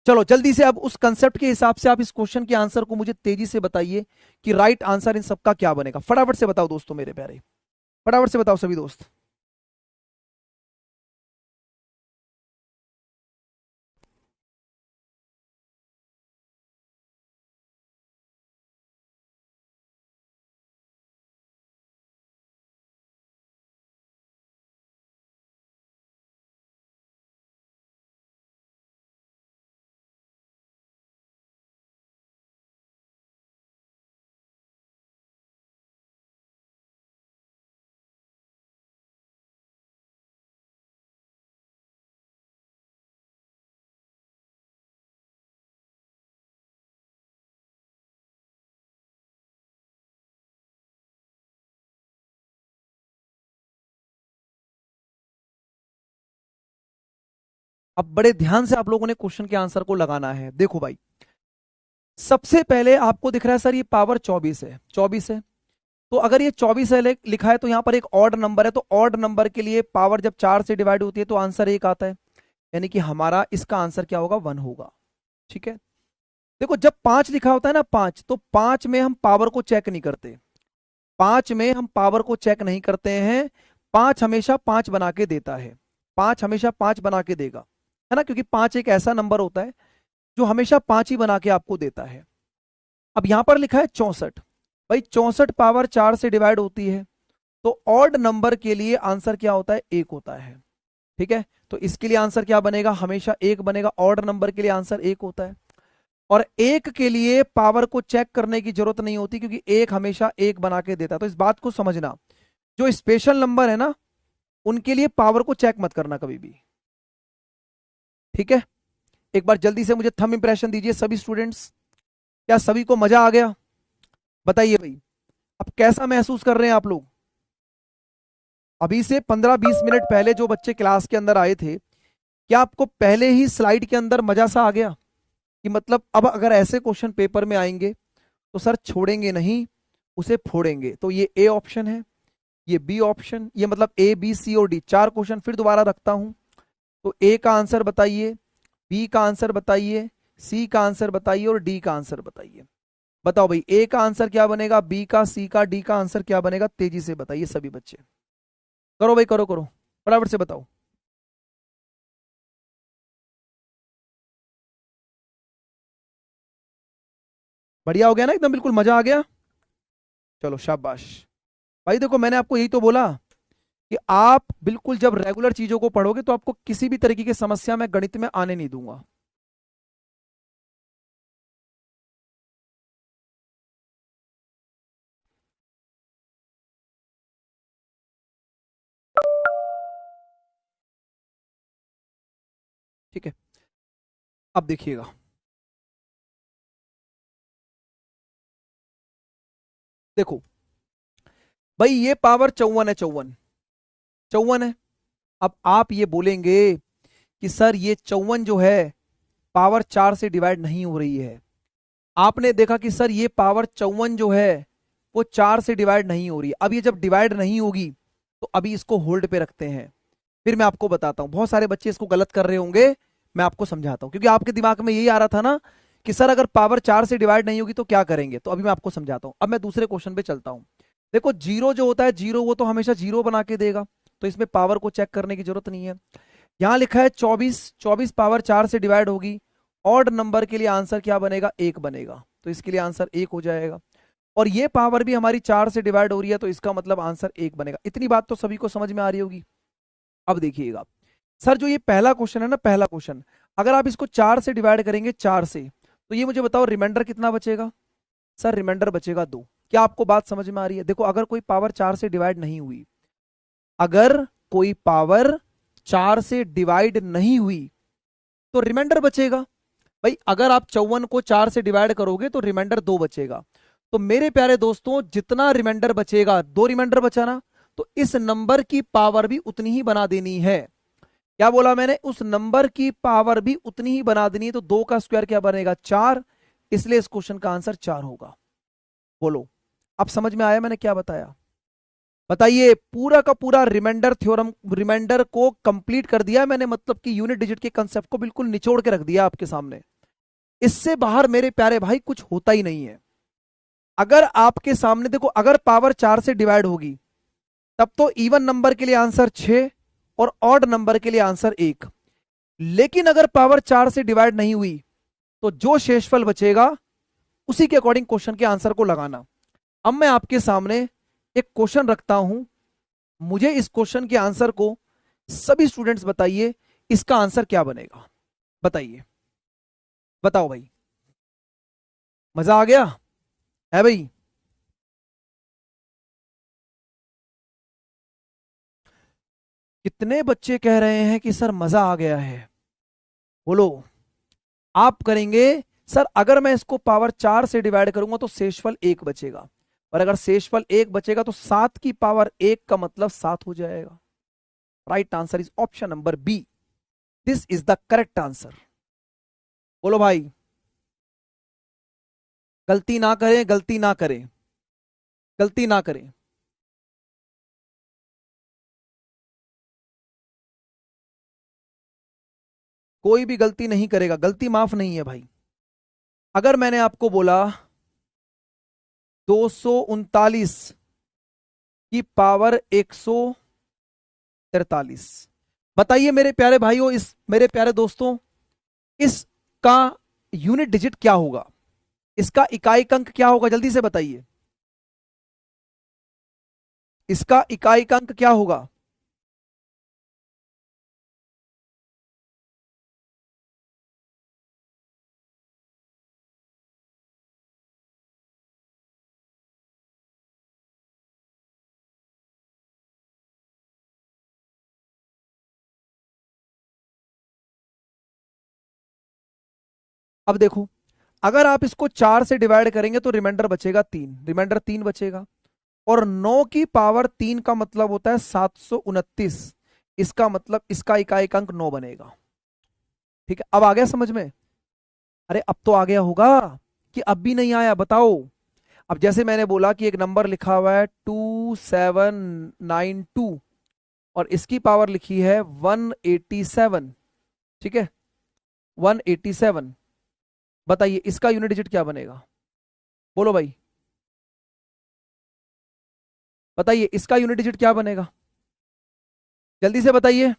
चलो जल्दी से अब उस कंसेप्ट के हिसाब से आप इस क्वेश्चन के आंसर को मुझे तेजी से बताइए कि राइट आंसर इन सबका क्या बनेगा। फटाफट से बताओ दोस्तों मेरे प्यारे, फटाफट से बताओ सभी दोस्त। अब बड़े ध्यान से आप लोगों ने क्वेश्चन के आंसर को लगाना है। देखो भाई सबसे पहले आपको दिख रहा है सर ये पावर 24 है, 24 है, तो अगर ये 24 है लिखा है तो यहां पर एक ऑड नंबर है, तो ऑड नंबर के लिए पावर जब 4 से डिवाइड होती है तो आंसर 1 आता है, यानी कि हमारा इसका आंसर क्या होगा, 1 होगा। ठीक है, देखो जब 5 लिखा होता है ना 5, तो 5 में हम पावर को चेक नहीं करते, 5 में हम पावर को चेक नहीं करते हैं, 5 हमेशा 5 बना के देता है, 5 हमेशा 5 बना के देगा, है ना, क्योंकि 5 एक ऐसा नंबर होता है जो हमेशा 5 ही बना के आपको देता है। अब यहां पर लिखा है 64, भाई 64 पावर 4 से डिवाइड होती है, तो ऑड नंबर के लिए आंसर क्या होता है, 1 होता है। ठीक है, तो इसके लिए आंसर क्या बनेगा, हमेशा 1 बनेगा, ऑड नंबर के लिए आंसर 1 होता है। और 1 के लिए पावर को चेक करने की जरूरत नहीं होती क्योंकि 1 हमेशा 1 बना के देता है। तो इस बात को समझना, जो स्पेशल नंबर है ना उनके लिए पावर को चेक मत करना कभी भी। ठीक है, एक बार जल्दी से मुझे थंब इंप्रेशन दीजिए सभी स्टूडेंट्स। क्या सभी को मजा आ गया? बताइए भाई अब कैसा महसूस कर रहे हैं आप लोग? अभी से 15-20 मिनट पहले जो बच्चे क्लास के अंदर आए थे, क्या आपको पहले ही स्लाइड के अंदर मजा सा आ गया कि मतलब अब अगर ऐसे क्वेश्चन पेपर में आएंगे तो सर छोड़ेंगे नहीं, उसे फोड़ेंगे? तो ये ए ऑप्शन है, ये बी ऑप्शन, ये मतलब ए बी सी और डी, 4 क्वेश्चन फिर दोबारा रखता हूं। तो ए का आंसर बताइए, बी का आंसर बताइए, सी का आंसर बताइए और डी का आंसर बताइए। बताओ भाई ए का आंसर क्या बनेगा, बी का, सी का, डी का आंसर क्या बनेगा? तेजी से बताइए सभी बच्चे, करो भाई करो करो, फटाफट से बताओ। बढ़िया हो गया ना, एकदम बिल्कुल मजा आ गया। चलो शाबाश भाई। देखो मैंने आपको यही तो बोला कि आप बिल्कुल जब रेगुलर चीजों को पढ़ोगे तो आपको किसी भी तरीके की समस्या मैं गणित में आने नहीं दूंगा। ठीक है, अब देखिएगा, देखो भाई ये पावर 54 है, 54 54 है। अब आप ये बोलेंगे कि सर ये 54 जो है पावर 4 से डिवाइड नहीं हो रही है। आपने देखा कि सर ये पावर 54 जो है वो 4 से डिवाइड नहीं हो रही है। अब ये जब डिवाइड नहीं होगी तो अभी इसको होल्ड पे रखते हैं, फिर मैं आपको बताता हूं। बहुत सारे बच्चे इसको गलत कर रहे होंगे, मैं आपको समझाता हूं, क्योंकि आपके दिमाग में यही आ रहा था ना कि सर अगर पावर 4 से डिवाइड नहीं होगी तो क्या करेंगे। तो अभी मैं आपको समझाता हूं। अब मैं दूसरे क्वेश्चन पे चलता हूं। देखो जीरो जो होता है, जीरो वो तो हमेशा जीरो बना के देगा, तो इसमें पावर को चेक करने की जरूरत नहीं है। यहां लिखा है 24, 24 पावर 4 से डिवाइड होगी, ऑड नंबर के लिए आंसर क्या बनेगा, 1 बनेगा, तो इसके लिए आंसर 1 हो जाएगा। और ये पावर भी हमारी 4 से डिवाइड हो रही है, तो इसका मतलब आंसर 1 बनेगा। इतनी बात तो सभी को समझ में आ रही होगी। अब देखिएगा सर, जो ये पहला क्वेश्चन है ना, पहला क्वेश्चन, अगर आप इसको 4 से डिवाइड करेंगे, 4 से, तो ये मुझे बताओ रिमाइंडर कितना बचेगा। सर रिमाइंडर बचेगा 2। क्या आपको बात समझ में आ रही है? देखो, अगर कोई पावर 4 से डिवाइड नहीं हुई, अगर कोई पावर 4 से डिवाइड नहीं हुई, तो रिमाइंडर बचेगा। भाई अगर आप 54 को 4 से डिवाइड करोगे तो रिमाइंडर 2 बचेगा। तो मेरे प्यारे दोस्तों, जितना रिमाइंडर बचेगा, 2 रिमाइंडर बचा ना, तो इस नंबर की पावर भी उतनी ही बना देनी है। क्या बोला मैंने? उस नंबर की पावर भी उतनी ही बना देनी है। तो 2 का स्क्वायर क्या बनेगा, 4। इसलिए इस क्वेश्चन का आंसर 4 होगा। बोलो, अब समझ में आया मैंने क्या बताया? बताइए, पूरा का पूरा रिमाइंडर थ्योरम, रिमाइंडर को कंप्लीट कर दिया मैंने, मतलब कि यूनिट डिजिट के कंसेप्ट को बिल्कुल निचोड़ के रख दिया आपके सामने। इससे बाहर मेरे प्यारे भाई कुछ होता ही नहीं है। अगर आपके सामने देखो, अगर पावर 4 से डिवाइड होगी, तब तो इवन नंबर के लिए आंसर 6 और ऑड नंबर के लिए आंसर 1। लेकिन अगर पावर 4 से डिवाइड नहीं हुई, तो जो शेषफल बचेगा उसी के अकॉर्डिंग क्वेश्चन के आंसर को लगाना। अब मैं आपके सामने एक क्वेश्चन रखता हूं, मुझे इस क्वेश्चन के आंसर को सभी स्टूडेंट्स बताइए, इसका आंसर क्या बनेगा। बताइए, बताओ भाई, मजा आ गया है भाई? कितने बच्चे कह रहे हैं कि सर मजा आ गया है? बोलो। आप करेंगे सर, अगर मैं इसको पावर 4 से डिवाइड करूंगा तो शेषफल 1 बचेगा, और अगर शेषफल 1 बचेगा तो 7 की पावर 1 का मतलब 7 हो जाएगा। Right answer is option number B. This is the correct answer. बोलो भाई, गलती ना करें, गलती ना करें, गलती ना करें। कोई भी गलती नहीं करेगा, गलती माफ नहीं है भाई। अगर मैंने आपको बोला 239 की पावर 143, बताइए मेरे प्यारे भाइयों, इस मेरे प्यारे दोस्तों, इसका यूनिट डिजिट क्या होगा, इसका इकाई अंक क्या होगा, जल्दी से बताइए। इसका इकाई अंक क्या होगा? अब देखो, अगर आप इसको 4 से डिवाइड करेंगे तो रिमाइंडर बचेगा 3, रिमाइंडर 3 बचेगा। और 9 की पावर 3 का मतलब होता है 729। इसका मतलब इसका इकाई अंक 9 बनेगा। ठीक है, अब आ गया समझ में? अरे अब तो आ गया होगा कि अब भी नहीं आया? बताओ। अब जैसे मैंने बोला कि एक नंबर लिखा हुआ है 2792 और इसकी पावर लिखी है 187। ठीक है, 187। बताइए इसका यूनिट डिजिट क्या बनेगा? बोलो भाई, बताइए इसका यूनिट डिजिट क्या बनेगा, जल्दी से बताइए।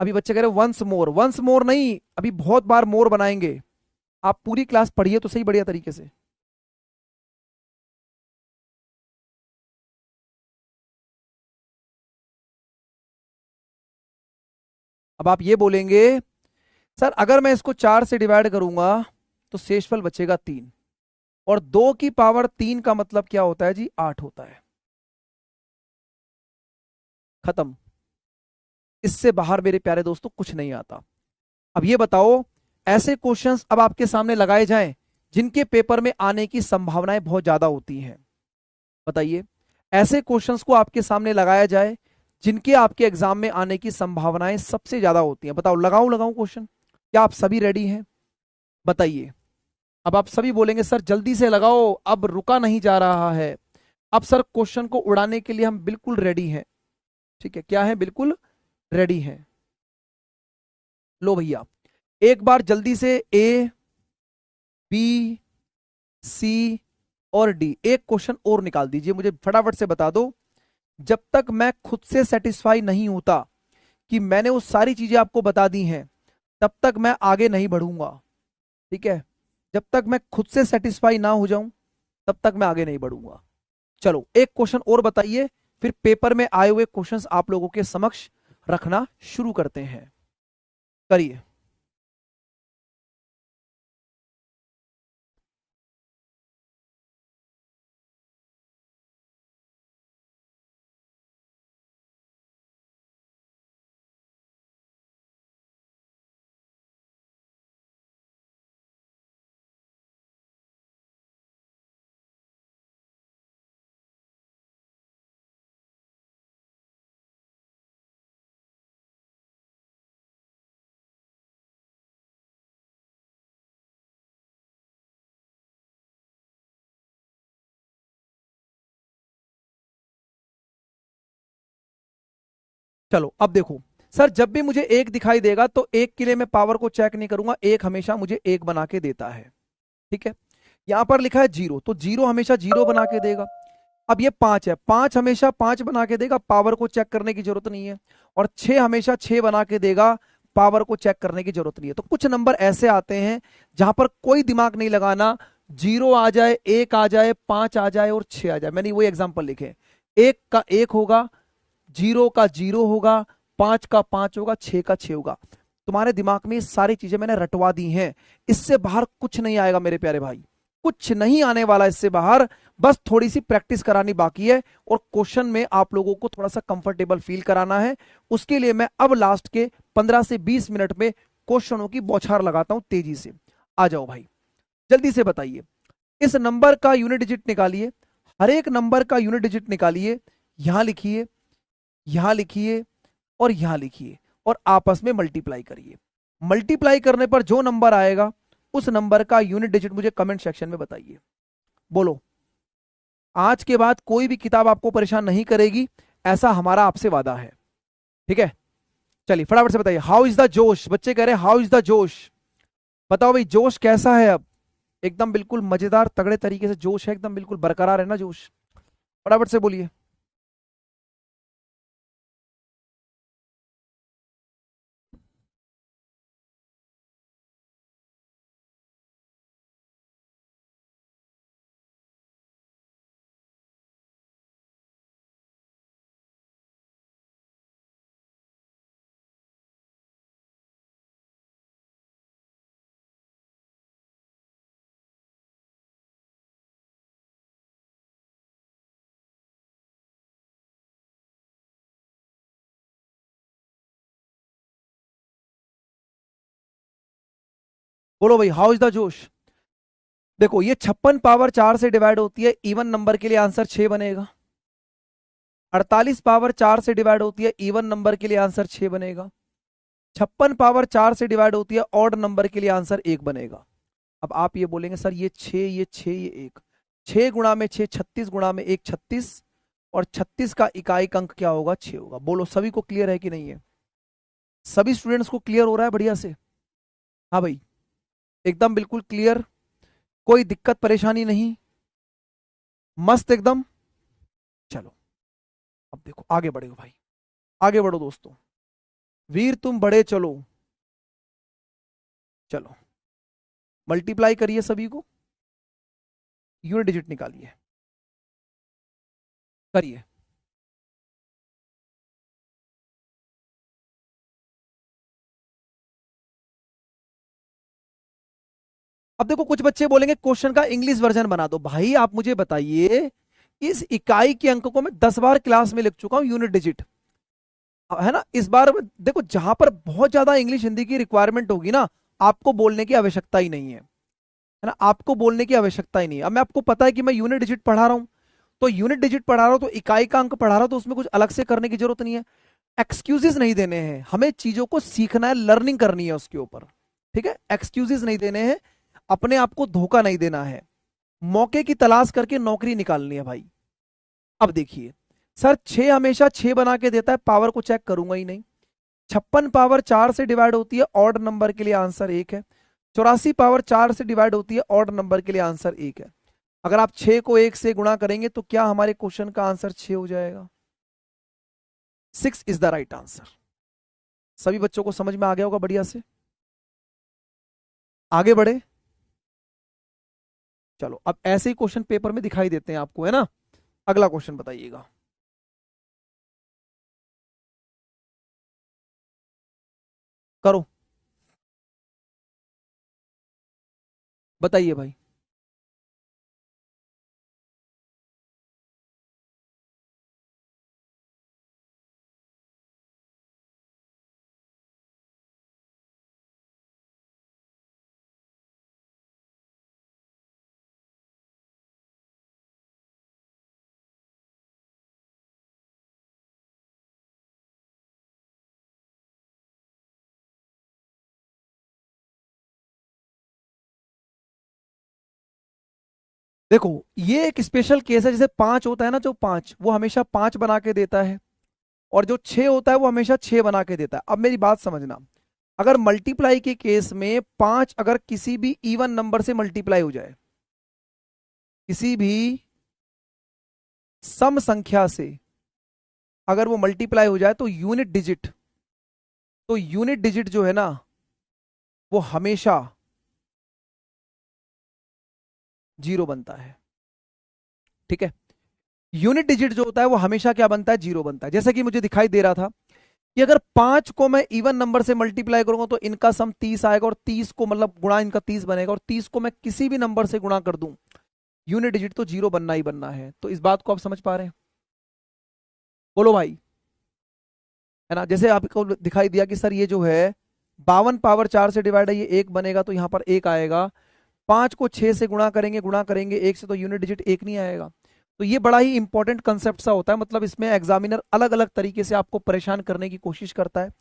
अभी बच्चे कह रहे वंस मोर, वंस मोर नहीं, अभी बहुत बार मोर बनाएंगे। आप पूरी क्लास पढ़िए तो सही बढ़िया तरीके से। अब आप ये बोलेंगे सर, अगर मैं इसको 4 से डिवाइड करूंगा तो शेषफल बचेगा 3, और 2 की पावर 3 का मतलब क्या होता है जी? 8 होता है। खत्म। इससे बाहर मेरे प्यारे दोस्तों कुछ नहीं आता। अब ये बताओ, ऐसे क्वेश्चंस अब आपके सामने लगाए जाएं जिनके पेपर में आने की संभावनाएं बहुत ज्यादा होती हैं। बताइए, ऐसे क्वेश्चंस को आपके सामने लगाया जाए जिनके आपके एग्जाम में आने की संभावनाएं सबसे ज्यादा होती हैं। बताओ, लगाऊं लगाऊं क्वेश्चन? क्या आप सभी रेडी हैं? बताइए। अब आप सभी बोलेंगे सर जल्दी से लगाओ, अब रुका नहीं जा रहा है। अब सर क्वेश्चन को उड़ाने के लिए हम बिल्कुल रेडी हैं। ठीक है, क्या है? बिल्कुल रेडी हैं। लो भैया, एक बार जल्दी से ए, बी, सी और डी एक क्वेश्चन और निकाल दीजिए, मुझे फटाफट से बता दो। जब तक मैं खुद से सेटिस्फाई नहीं होता कि मैंने वो सारी चीजें आपको बता दी हैं, तब तक मैं आगे नहीं बढ़ूंगा। ठीक है, जब तक मैं खुद से सेटिस्फाई ना हो जाऊं तब तक मैं आगे नहीं बढ़ूंगा। चलो एक क्वेश्चन और बताइए, फिर पेपर में आए हुए क्वेश्चंस आप लोगों के समक्ष रखना शुरू करते हैं। करिए। चलो अब देखो सर, जब भी मुझे एक दिखाई देगा तो एक के लिए मैं पावर को चेक नहीं करूंगा, एक हमेशा मुझे एक बना के देता है। ठीक है, यहां पर लिखा है जीरो, तो जीरो हमेशा जीरो बना के देगा। अब ये पांच है, पांच हमेशा पांच बना के देगा, पावर को चेक करने की जरूरत नहीं है। और छह हमेशा छह बना के देगा, पावर को चेक करने की जरूरत नहीं है। तो कुछ नंबर ऐसे आते हैं जहां पर कोई दिमाग नहीं लगाना, जीरो आ जाए, एक आ जाए, पांच आ जाए और छह आ जाए। मैंने वही एग्जांपल लिखे, एक का एक होगा, जीरो का जीरो होगा, पांच का पांच होगा, छह का छह होगा। तुम्हारे दिमाग में ये सारी चीजें मैंने रटवा दी हैं, इससे बाहर कुछ नहीं आएगा मेरे प्यारे भाई, कुछ नहीं आने वाला इससे बाहर। बस थोड़ी सी प्रैक्टिस करानी बाकी है और क्वेश्चन में आप लोगों को थोड़ा सा कंफर्टेबल फील कराना है। उसके लिए मैं अब लास्ट के 15 से 20 मिनट में क्वेश्चनों की बौछार लगाता हूं तेजी से। आ जाओ भाई, जल्दी से बताइए। इस नंबर का यूनिट डिजिट निकालिए, हर एक नंबर का यूनिट डिजिट निकालिए, यहां लिखिए, यहां लिखिए और यहां लिखिए और आपस में मल्टीप्लाई करिए। मल्टीप्लाई करने पर जो नंबर आएगा उस नंबर का यूनिट डिजिट मुझे कमेंट सेक्शन में बताइए। बोलो, आज के बाद कोई भी किताब आपको परेशान नहीं करेगी, ऐसा हमारा आपसे वादा है। ठीक है, चलिए फटाफट से बताइए। हाउ इज द जोश, बच्चे कह रहे हैं हाउ इज द जोश। बताओ भाई जोश कैसा है अब? एकदम बिल्कुल मजेदार तगड़े तरीके से जोश है, एकदम बिल्कुल बरकरार है ना जोश? फटाफट से बोलिए। बोलो भाई हाउ इज द जोश। देखो ये 56 पावर 4 से डिवाइड होती है, इवन नंबर के लिए आंसर 6 बनेगा। 48 पावर 4 से डिवाइड होती है, इवन नंबर के लिए आंसर 6 बनेगा। 56 पावर 4 से डिवाइड होती है, ऑड नंबर के लिए आंसर 1 बनेगा। अब आप ये बोलेंगे सर ये 6, ये 6, ये 1, 6 गुणा में 6 36, गुणा में 1 36, और 36 का इकाई अंक क्या होगा? 6 होगा। बोलो सभी को क्लियर है कि नहीं है? सभी स्टूडेंट्स को क्लियर हो रहा है बढ़िया से? हाँ भाई, एकदम बिल्कुल क्लियर, कोई दिक्कत परेशानी नहीं, मस्त एकदम। चलो अब देखो आगे बढ़ो भाई, आगे बढ़ो दोस्तों, वीर तुम बड़े चलो। चलो मल्टीप्लाई करिए सभी को, यूनिट डिजिट निकालिए, करिए। अब देखो कुछ बच्चे बोलेंगे क्वेश्चन का इंग्लिश वर्जन बना दो। भाई आप मुझे बताइए, इस इकाई के अंक को मैं 10 बार क्लास में लिख चुका हूं, यूनिट डिजिट है ना। इस बार देखो जहां पर बहुत ज्यादा इंग्लिश हिंदी की रिक्वायरमेंट होगी ना, आपको बोलने की आवश्यकता ही नहीं है ना, आपको बोलने की आवश्यकता ही नहीं है। अब मैं आपको पता है कि मैं यूनिट डिजिट पढ़ा रहा हूं, तो यूनिट डिजिट पढ़ा रहा हूं तो इकाई का अंक पढ़ा रहा हूं, तो उसमें कुछ अलग से करने की जरूरत नहीं है। एक्सक्यूजेस नहीं देने हैं, हमें चीजों को सीखना है, लर्निंग करनी है उसके ऊपर। ठीक है, एक्सक्यूजेस नहीं देने हैं, अपने आप को धोखा नहीं देना है, मौके की तलाश करके नौकरी निकालनी है भाई। अब देखिए सर 6 हमेशा 6 बना के देता है, पावर को चेक करूंगा ही नहीं। 56 पावर 4 से डिवाइड होती है, ऑड नंबर के लिए आंसर 1 है। 84 पावर 4 से डिवाइड होती है, ऑड नंबर के लिए आंसर 1 है। अगर आप 6 को 1 से गुणा करेंगे तो क्या हमारे क्वेश्चन का आंसर 6 हो जाएगा? 6 इज द राइट आंसर। सभी बच्चों को समझ में आ गया होगा बढ़िया से? आगे बढ़े। चलो अब ऐसे ही क्वेश्चन पेपर में दिखाई देते हैं आपको, है ना। अगला क्वेश्चन बताइएगा। करो, बताइए भाई। देखो, ये एक स्पेशल केस है। जैसे पांच होता है ना, जो पांच वो हमेशा पांच बना के देता है, और जो छह होता है वो हमेशा छह बना के देता है। अब मेरी बात समझना, अगर मल्टीप्लाई के केस में पांच अगर किसी भी इवन नंबर से मल्टीप्लाई हो जाए, किसी भी सम संख्या से अगर वो मल्टीप्लाई हो जाए, तो यूनिट डिजिट जो है ना, वो हमेशा जीरो बनता है। ठीक है, यूनिट डिजिट जो होता है वो हमेशा क्या बनता है, जीरो बनता है। जैसे कि मुझे दिखाई दे रहा था कि अगर पांच को मैं इवन नंबर से मल्टीप्लाई करूंगा तो इनका सम 30 आएगा, और 30 को मतलब गुणा इनका 30 बनेगा, और 30 को मैं किसी भी नंबर से गुणा कर दूं, यूनिट डिजिट तो जीरो बनना ही बनना है। तो इस बात को आप समझ पा रहे हैं? बोलो भाई, है ना। जैसे आपको दिखाई दिया कि सर ये जो है 52 पावर 4 से डिवाइड है, ये एक बनेगा तो यहाँ पर एक आएगा। पांच को छह से गुणा करेंगे एक से, तो यूनिट डिजिट एक नहीं आएगा। तो ये बड़ा ही इंपॉर्टेंट कंसेप्ट सा होता है। मतलब इसमें एग्जामिनर अलग अलग तरीके से आपको परेशान करने की कोशिश करता है।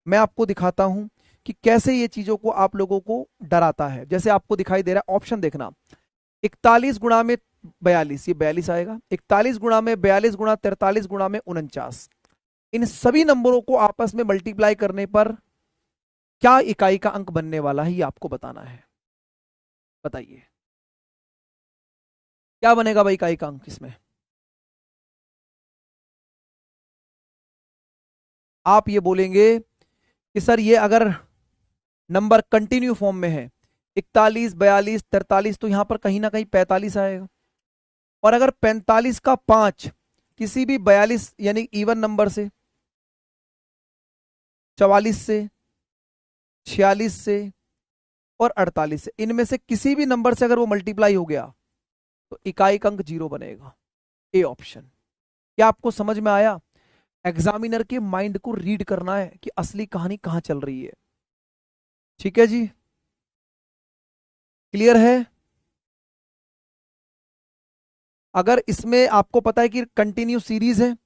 मैं आपको दिखाता हूं कि कैसे ये चीजों को आप लोगों को डराता है। जैसे आपको दिखाई दे रहा है, ऑप्शन देखना, 41 गुणा में 42, ये 42 आएगा। 41 गुणा में 42 गुणा 43 गुणा में 49। इन सभी नंबरों को आपस में मल्टीप्लाई करने पर क्या इकाई का अंक बनने वाला है, ये आपको बताना है। बताइए क्या बनेगा भाई इकाई का अंक इसमें। आप ये बोलेंगे कि सर ये अगर नंबर कंटिन्यू फॉर्म में है, 41 42 43, तो यहां पर कहीं ना कहीं 45 आएगा। और अगर 45 का 5 किसी भी 42 यानी इवन नंबर से, 44 से, 46 से और 48 से, इनमें से किसी भी नंबर से अगर वो मल्टीप्लाई हो गया तो इकाई का अंक जीरो बनेगा। A option. क्या आपको समझ में आया? एग्जामिनर के माइंड को रीड करना है कि असली कहानी कहां चल रही है। ठीक है जी, क्लियर है। अगर इसमें आपको पता है कि कंटिन्यू सीरीज है,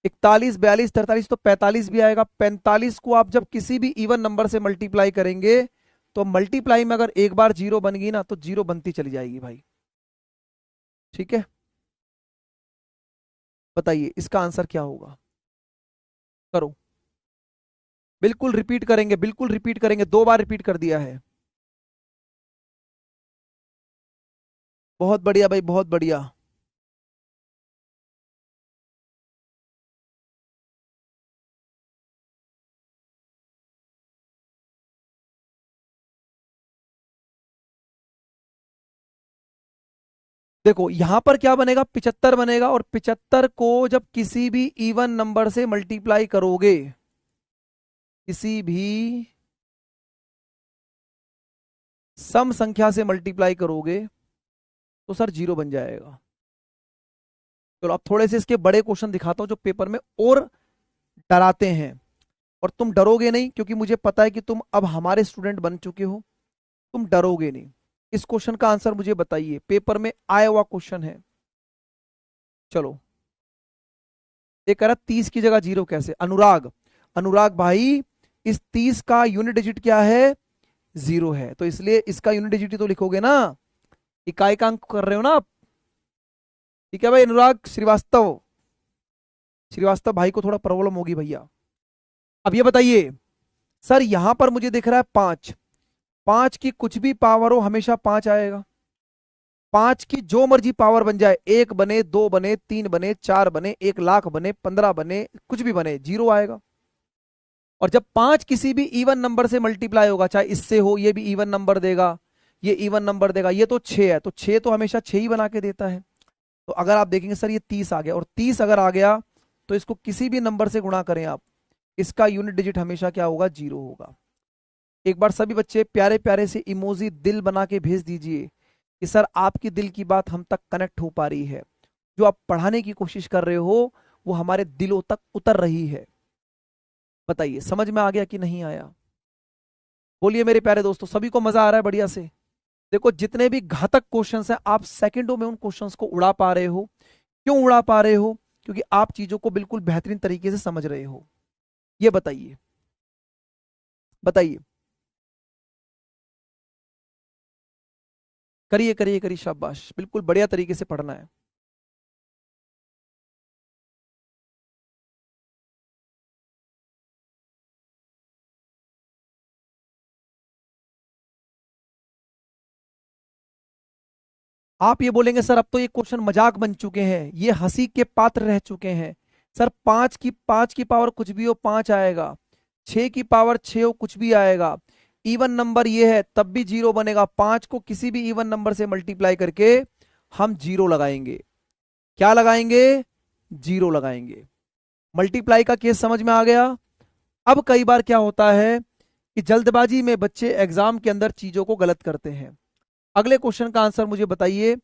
41 42 43, तो 45 भी आएगा। 45 को आप जब किसी भी इवन नंबर से मल्टीप्लाई करेंगे, तो मल्टीप्लाई में अगर एक बार जीरो बन गई ना, तो जीरो बनती चली जाएगी भाई। ठीक है, बताइए इसका आंसर क्या होगा। करो, बिल्कुल रिपीट करेंगे, बिल्कुल रिपीट करेंगे, 2 बार रिपीट कर दिया है। बहुत बढ़िया भाई, बहुत बढ़िया। देखो यहां पर क्या बनेगा, 75 बनेगा, और 75 को जब किसी भी इवन नंबर से मल्टीप्लाई करोगे, किसी भी सम संख्या से मल्टीप्लाई करोगे, तो सर जीरो बन जाएगा। चलो अब थोड़े से इसके बड़े क्वेश्चन दिखाता हूं जो पेपर में और डराते हैं। और तुम डरोगे नहीं, क्योंकि मुझे पता है कि तुम अब हमारे स्टूडेंट बन चुके हो। तुम डरोगे नहीं। इस क्वेश्चन का आंसर मुझे बताइए, पेपर में आया हुआ क्वेश्चन है। चलो, ये कह रहा 30 की जगह जीरो कैसे। अनुराग, अनुराग भाई, इस 30 का यूनिट डिजिट क्या है, जीरो है, तो इसलिए इसका यूनिट डिजिट ही तो लिखोगे ना। इकाई का अंक कर रहे हो ना आप। ठीक है भाई। अनुराग श्रीवास्तव, श्रीवास्तव भाई को थोड़ा प्रॉब्लम होगी भैया। अब ये बताइए, सर यहां पर मुझे दिख रहा है 5, 5 की कुछ भी पावर हो हमेशा 5 आएगा। 5 की जो मर्जी पावर बन जाए, 1 बने, 2 बने, 3 बने, 4 बने, 1 लाख बने, 15 बने, कुछ भी बने, जीरो आएगा। और जब 5 किसी भी इवन नंबर से मल्टीप्लाई होगा, चाहे इससे हो, ये भी इवन नंबर देगा, ये इवन नंबर देगा, ये तो 6 है, तो 6 तो हमेशा 6 ही बना के देता है। तो अगर आप देखेंगे सर ये 30 आ गया, और 30 अगर आ गया तो इसको किसी भी नंबर से गुणा करें आप, इसका यूनिट डिजिट हमेशा क्या होगा, 0 होगा। एक बार सभी बच्चे प्यारे प्यारे से इमोजी दिल बना के भेज दीजिए कि सर आपकी दिल की बात हम तक कनेक्ट हो पा रही है, जो आप पढ़ाने की कोशिश कर रहे हो वो हमारे दिलों तक उतर रही है। बताइए समझ में आ गया कि नहीं आया? बोलिए मेरे प्यारे दोस्तों, सभी को मजा आ रहा है बढ़िया से? देखो जितने भी घातक क्वेश्चंस हैं आप सेकंडों में उन क्वेश्चंस को उड़ा पा रहे हो। क्यों उड़ा पा रहे हो? क्योंकि आप चीजों को बिल्कुल बेहतरीन तरीके से समझ रहे हो। ये बताइए, बताइए, करिए करिए करिए, शाबाश, बिल्कुल बढ़िया तरीके से पढ़ना है। आप ये बोलेंगे सर अब तो ये क्वेश्चन मजाक बन चुके हैं, ये हंसी के पात्र रह चुके हैं। सर पांच की पावर कुछ भी हो 5 आएगा, 6 की पावर 6 हो कुछ भी आएगा। इवन नंबर ये है तब भी 0 बनेगा। 5 को किसी भी इवन नंबर से मल्टीप्लाई करके हम 0 लगाएंगे। क्या लगाएंगे? 0 लगाएंगे। मल्टीप्लाई का केस समझ में आ गया? अब कई बार क्या होता है कि जल्दबाजी में बच्चे एग्जाम के अंदर चीजों को गलत करते हैं। अगले क्वेश्चन का आंसर मुझे बताइए,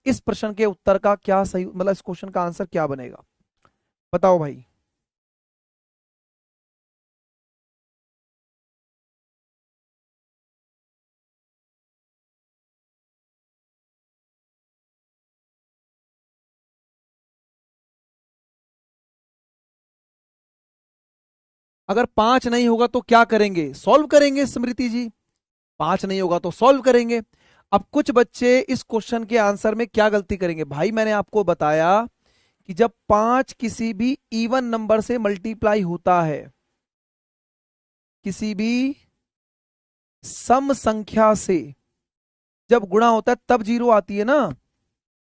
इस प्रश्न के उत्तर का क्या सही, मतलब इस क्वेश्चन का आंसर क्या बनेगा? बताओ भाई। अगर 5 नहीं होगा तो क्या करेंगे? सॉल्व करेंगे स्मृति जी। 5 नहीं होगा तो सॉल्व करेंगे। अब कुछ बच्चे इस क्वेश्चन के आंसर में क्या गलती करेंगे? भाई मैंने आपको बताया कि जब 5 किसी भी इवन नंबर से मल्टीप्लाई होता है, किसी भी सम संख्या से जब गुणा होता है तब 0 आती है ना,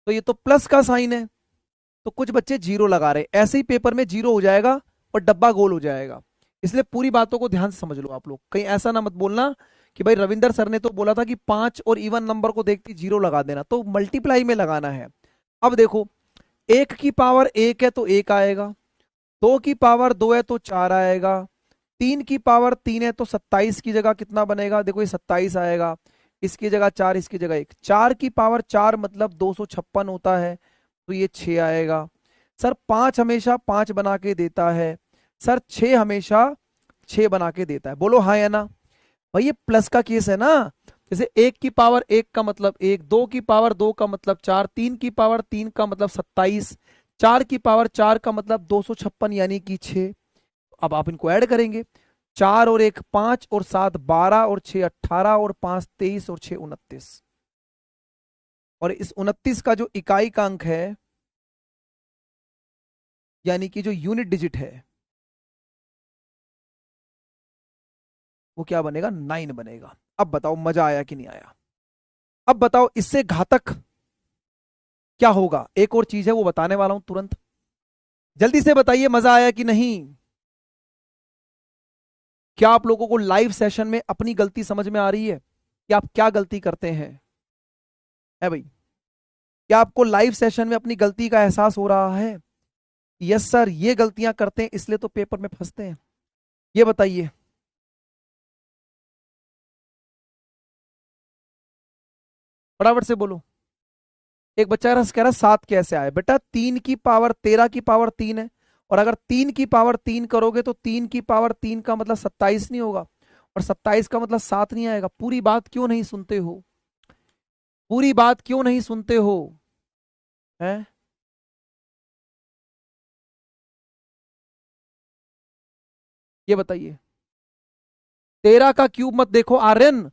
तो ये तो प्लस का साइन है। तो कुछ बच्चे 0 लगा रहे, ऐसे ही पेपर में 0 हो जाएगा और डब्बा गोल हो जाएगा। इसलिए पूरी बातों को ध्यान से समझ लो आप लोग, कहीं ऐसा ना मत बोलना कि भाई रविंदर सर ने तो बोला था कि 5 और इवन नंबर को देखते 0 लगा देना, तो मल्टीप्लाई में लगाना है। अब देखो, 1 की पावर 1 है तो 1 आएगा, 2 की पावर 2 है तो 4 आएगा, 3 की पावर 3 है तो 27 की जगह कितना बनेगा? देखो ये 27 आएगा, इसकी जगह 4, इसकी जगह 1। 4 की पावर 4 मतलब 256 होता है, तो ये 6 आएगा। सर 5 हमेशा 5 बना के देता है, सर 6 हमेशा 6 बना के देता है। बोलो हाँ या ना? भाई ये प्लस का केस है ना। जैसे 1 की पावर 1 का मतलब 1, 2 की पावर 2 का मतलब 4, 3 की पावर 3 का मतलब 27, 4 की पावर 4 का मतलब 256 यानी कि 6। अब आप इनको ऐड करेंगे, 4 और 1 5 और 7 12 और 6 18 और 5 23 और 6 29। और इस 29 का जो इकाई का अंक है, यानी कि जो यूनिट डिजिट है, वो क्या बनेगा? 9 बनेगा। अब बताओ मजा आया कि नहीं आया? अब बताओ इससे घातक क्या होगा? एक और चीज है वो बताने वाला हूं तुरंत, जल्दी से बताइए मजा आया कि नहीं? क्या आप लोगों को लाइव सेशन में अपनी गलती समझ में आ रही है कि आप क्या गलती करते हैं? है भाई? क्या आपको लाइव सेशन में अपनी गलती का एहसास हो रहा है? यस सर, ये गलतियां करते हैं इसलिए तो पेपर में फंसते हैं। ये बताइए, फटाफट से बोलो। एक बच्चा कह रहा 7 कैसे आए? बेटा 3 की पावर 13 की पावर 3 है, और अगर 3 की पावर 3 करोगे तो 3 की पावर 3 का मतलब 27 नहीं होगा, और 27 का मतलब 7 नहीं आएगा। पूरी बात क्यों नहीं सुनते हो? पूरी बात क्यों नहीं सुनते हो? हैं? ये बताइए। 13 का क्यूब मत देखो आर्यन,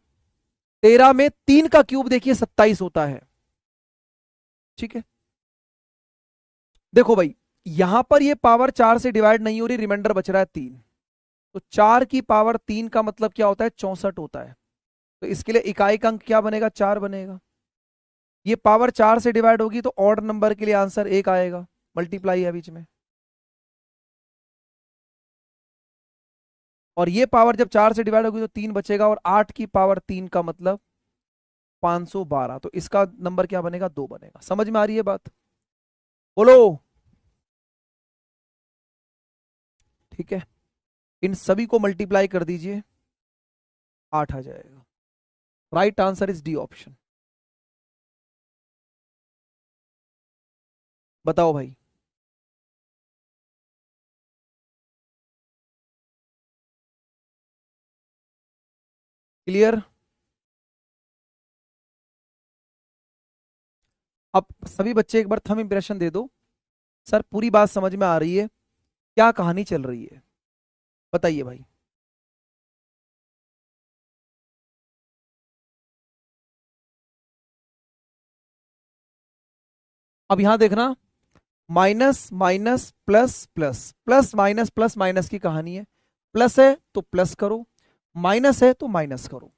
13 में 3 का क्यूब देखिए 27 होता है। ठीक है, देखो भाई, यहां पर ये पावर 4 से डिवाइड नहीं हो रही, रिमाइंडर बच रहा है 3, तो 4 की पावर 3 का मतलब क्या होता है? 64 होता है। तो इसके लिए इकाई का अंक क्या बनेगा? 4 बनेगा। ये पावर 4 से डिवाइड होगी तो ऑड नंबर के लिए आंसर 1 आएगा, मल्टीप्लाई है बीच में। और ये पावर जब 4 से डिवाइड होगी तो 3 बचेगा, और 8 की पावर 3 का मतलब 512, तो इसका नंबर क्या बनेगा? 2 बनेगा। समझ में आ रही है बात? बोलो। ठीक है, इन सभी को मल्टीप्लाई कर दीजिए, 8 आ जाएगा। Right answer is D option. बताओ भाई। क्लियर? अब सभी बच्चे एक बार थंब इंप्रेशन दे दो, सर पूरी बात समझ में आ रही है, क्या कहानी चल रही है, बताइए भाई। अब यहां देखना, minus minus plus plus, plus minus plus minus की कहानी है। प्लस है तो प्लस करो, माइनस है तो माइनस करो।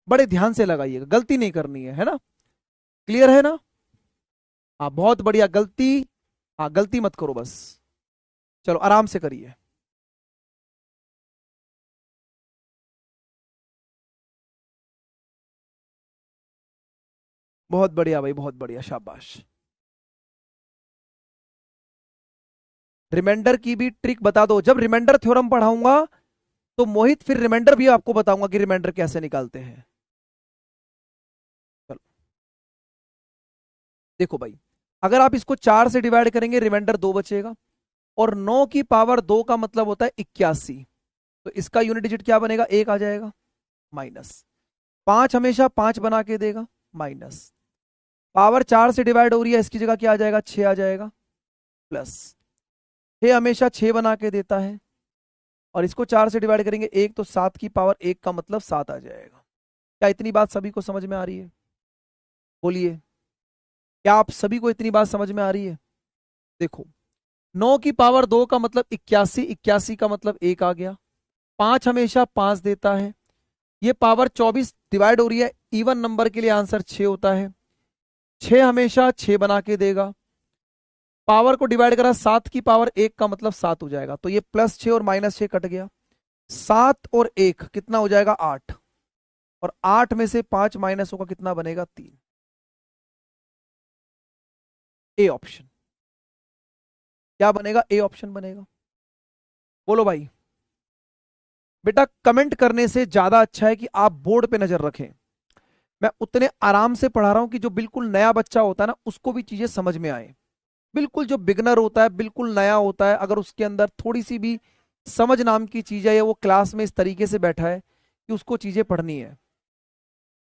बड़े ध्यान से लगाइएगा, गलती नहीं करनी है ना? क्लियर है ना? हाँ बहुत बढ़िया, गलती, हाँ गलती मत करो बस। चलो आराम से करिए। बहुत बढ़िया भाई, बहुत बढ़िया, शाबाश। रिमाइंडर की भी ट्रिक बता दो। जब रिमाइंडर थ्योरम पढ़ाऊंगा तो मोहित फिर रिमाइंडर भी आपको बताऊंगा कि रिमाइंडर कैसे निकालते हैं। चलो देखो भाई, अगर आप इसको 4 से डिवाइड करेंगे रिमाइंडर 2 बचेगा, और 9 की पावर 2 का मतलब होता है 81, तो इसका यूनिट डिजिट क्या बनेगा? 1 आ जाएगा। माइनस 5 हमेशा 5 बना के देगा, माइनस पावर 4 से डिवाइड हो रही है, इसकी जगह क्या आ जाएगा? 6 आ जाएगा, प्लस 6 हमेशा 6 बना के देता है, और इसको 4 से डिवाइड करेंगे 1, तो 7 की पावर 1 का मतलब 7 आ जाएगा। क्या इतनी बात सभी को समझ में आ रही है? बोलिए, क्या आप सभी को इतनी बात समझ में आ रही है? देखो, 9 की पावर 2 का मतलब 81, 81 का मतलब 1 आ गया। 5 हमेशा 5 देता है, ये पावर 24 डिवाइड हो रही है, इवन नंबर के लिए आंसर 6 होता है। 6 हमेशा 6 बना के देगा, पावर को डिवाइड करा 7 की पावर 1 का मतलब 7 हो जाएगा, तो ये +6 और -6 कट गया। 7 और 1 कितना हो जाएगा? 8, और 8 में से 5 माइनस होगा, कितना बनेगा? 3। A option. क्या बनेगा? ए ऑप्शन बनेगा। बोलो भाई। बेटा कमेंट करने से ज्यादा अच्छा है कि आप बोर्ड पे नजर रखें। मैं उतने आराम से पढ़ा रहा हूं कि जो बिल्कुल नया बच्चा होता है ना, उसको भी चीजें समझ में आए। बिल्कुल जो बिगनर होता है, बिल्कुल नया होता है, अगर उसके अंदर थोड़ी सी भी समझ नाम की चीज है, या वो क्लास में इस तरीके से बैठा है कि उसको चीजें पढ़नी है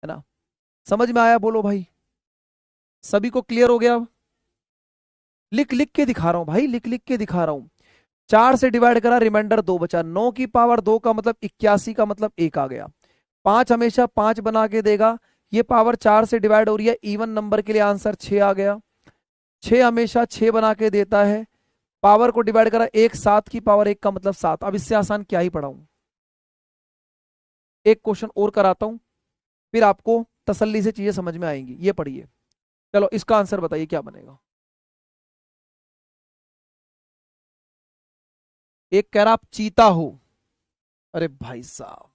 ना? समझ में आया? बोलो भाई। सभी को क्लियर हो गया? अब लिख लिख के दिखा रहा हूं भाई, लिख लिख के दिखा रहा हूं। 4 से डिवाइड करा, रिमाइंडर 2 बचा। 9 की पावर 2 का मतलब 81 का मतलब 1 आ गया। 5 हमेशा 5 बना के देगा, ये पावर 4 से डिवाइड हो रही है, इवन नंबर के लिए आंसर 6 आ गया। 6 हमेशा 6 बना के देता है, पावर को डिवाइड करा 1, 7 की पावर 1 का मतलब 7। अब इससे आसान क्या ही पढ़ाऊं? एक क्वेश्चन और कराता हूं, फिर आपको तसल्ली से चीजें समझ में आएंगी। ये पढ़िए। चलो इसका आंसर बताइए क्या बनेगा। एक कह रहा आप चीता हो। अरे भाई साहब,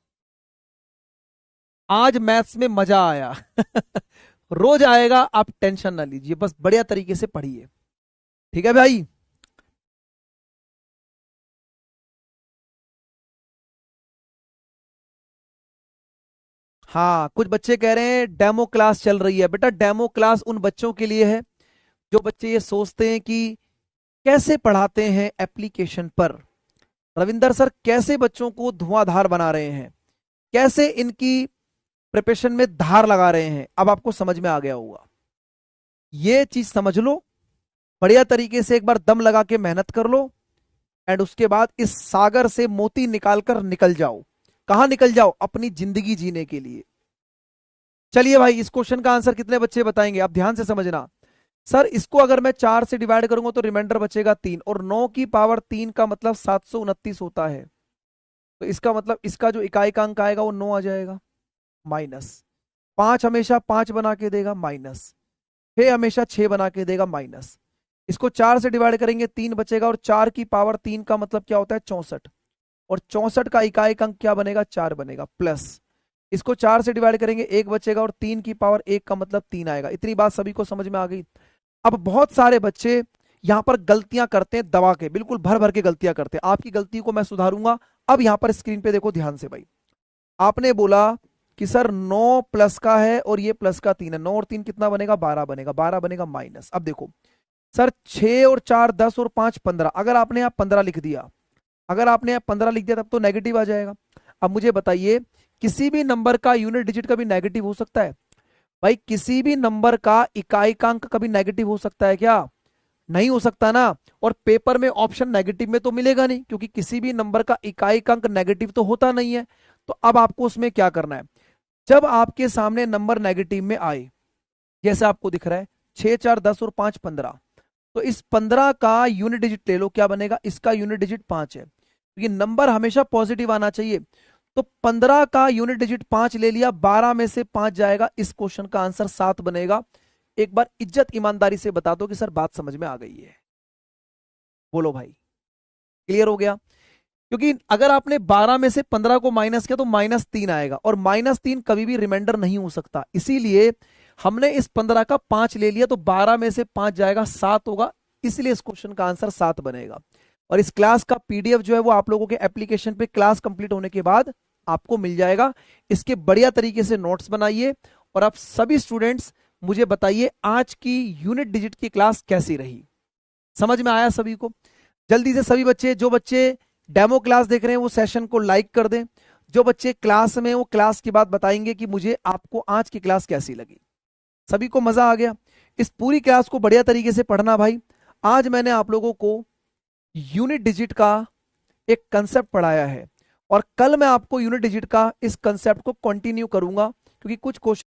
आज मैथ्स में मजा आया। रोज आएगा, आप टेंशन ना लीजिए, बस बढ़िया तरीके से पढ़िए। ठीक है भाई? हाँ कुछ बच्चे कह रहे हैं डेमो क्लास चल रही है। बेटा डेमो क्लास उन बच्चों के लिए है जो बच्चे ये सोचते हैं कि कैसे पढ़ाते हैं एप्लीकेशन पर, रविंदर सर कैसे बच्चों को धुआंधार बना रहे हैं, कैसे इनकी प्रिपरेशन में धार लगा रहे हैं। अब आपको समझ में आ गया होगा। ये चीज समझ लो, बढ़िया तरीके से एक बार दम लगा के मेहनत कर लो, एंड उसके बाद इस सागर से मोती निकालकर निकल जाओ। कहां निकल जाओ? अपनी जिंदगी जीने के लिए। चलिए भाई, इस क्वेश्चन का आंसर कितने बच्चे बताएंगे? आप ध्यान से समझना। सर इसको अगर मैं 4 से डिवाइड करूंगा तो रिमाइंडर बचेगा 3, और 9 की पावर 3 का मतलब 729 होता है, तो इसका मतलब इसका जो इकाई का अंक आएगा वो 9 आ जाएगा। माइनस 5 हमेशा 5 बना के देगा, माइनस 6 हमेशा 6 बना के देगा, माइनस इसको 4 से डिवाइड करेंगे 3 बचेगा, और 4 की पावर 3 का मतलब क्या होता है? 64, और 64 का इकाई का अंक क्या बनेगा? 4 बनेगा, प्लस इसको 4 से डिवाइड करेंगे 1 बचेगा, और 3 की पावर 1 का मतलब 3 आएगा। इतनी बात सभी को समझ में आ गई। अब बहुत सारे बच्चे यहां पर गलतियां करते हैं, दबा के बिल्कुल भर भर के गलतियां करते हैं। आपकी गलती को मैं सुधारूंगा। अब यहां पर स्क्रीन पे देखो ध्यान से भाई, आपने बोला कि सर 9 प्लस का है और ये प्लस का 3 है, 9 और 3 कितना बनेगा, 12 बनेगा, 12 बनेगा माइनस। अब देखो सर 6 और 4 10 और 5 15, अगर आपने यहाँ 15 लिख दिया, अगर आपने यहाँ 15 लिख दिया तब तो नेगेटिव आ जाएगा। अब मुझे बताइए, किसी भी नंबर का यूनिट डिजिट कभी नेगेटिव हो सकता है? भाई किसी भी नंबर का इकाइकांक कभी नेगेटिव हो सकता है क्या? नहीं हो सकता ना। और पेपर में ऑप्शन नेगेटिव में तो मिलेगा नहीं, क्योंकि किसी भी नंबर का इकाइकांक नेगेटिव तो होता नहीं है। तो अब आपको उसमें क्या करना है, जब आपके सामने नंबर नेगेटिव में आए, जैसे आपको दिख रहा है 6 4 10 और 5 15, तो इस 15 का यूनिट डिजिट ले लो, क्या बनेगा, इसका यूनिट डिजिट 5 है। तो ये नंबर हमेशा पॉजिटिव आना चाहिए। तो 15 का यूनिट डिजिट 5 ले लिया, 12 में से 5 जाएगा, इस क्वेश्चन का आंसर 7 बनेगा। एक बार इज्जत ईमानदारी से बता दो कि सर बात समझ में आ गई है। बोलो भाई, क्लियर हो गया? क्योंकि अगर आपने 12 में से 15 को माइनस किया तो -3 आएगा, और -3 कभी भी रिमाइंडर नहीं हो सकता। इसीलिए हमने इस 15 का 5 ले लिया, तो 12 में से 5 जाएगा, 7 होगा। इसलिए इस क्वेश्चन का आंसर 7 बनेगा। और इस क्लास का पीडीएफ जो है वो आप लोगों के एप्लीकेशन पे क्लास कंप्लीट होने के बाद आपको मिल जाएगा। इसके बढ़िया तरीके से नोट्स बनाइए, और आप सभी स्टूडेंट्स मुझे बताइए आज की यूनिट डिजिट की क्लास कैसी रही, समझ में आया सभी को? जल्दी से सभी बच्चे, जो बच्चे डेमो क्लास देख रहे हैं वो सेशन को लाइक कर दें। जो बच्चे क्लास में, वो क्लास के बाद बताएंगे कि मुझे आपको आज की क्लास कैसी लगी। सभी को मजा आ गया? इस पूरी क्लास को बढ़िया तरीके से पढ़ना भाई। आज मैंने आप लोगों को यूनिट डिजिट का एक कंसेप्ट पढ़ाया है, और कल मैं आपको यूनिट डिजिट का इस कंसेप्ट को कंटिन्यू करूंगा, क्योंकि कुछ क्वेश्चन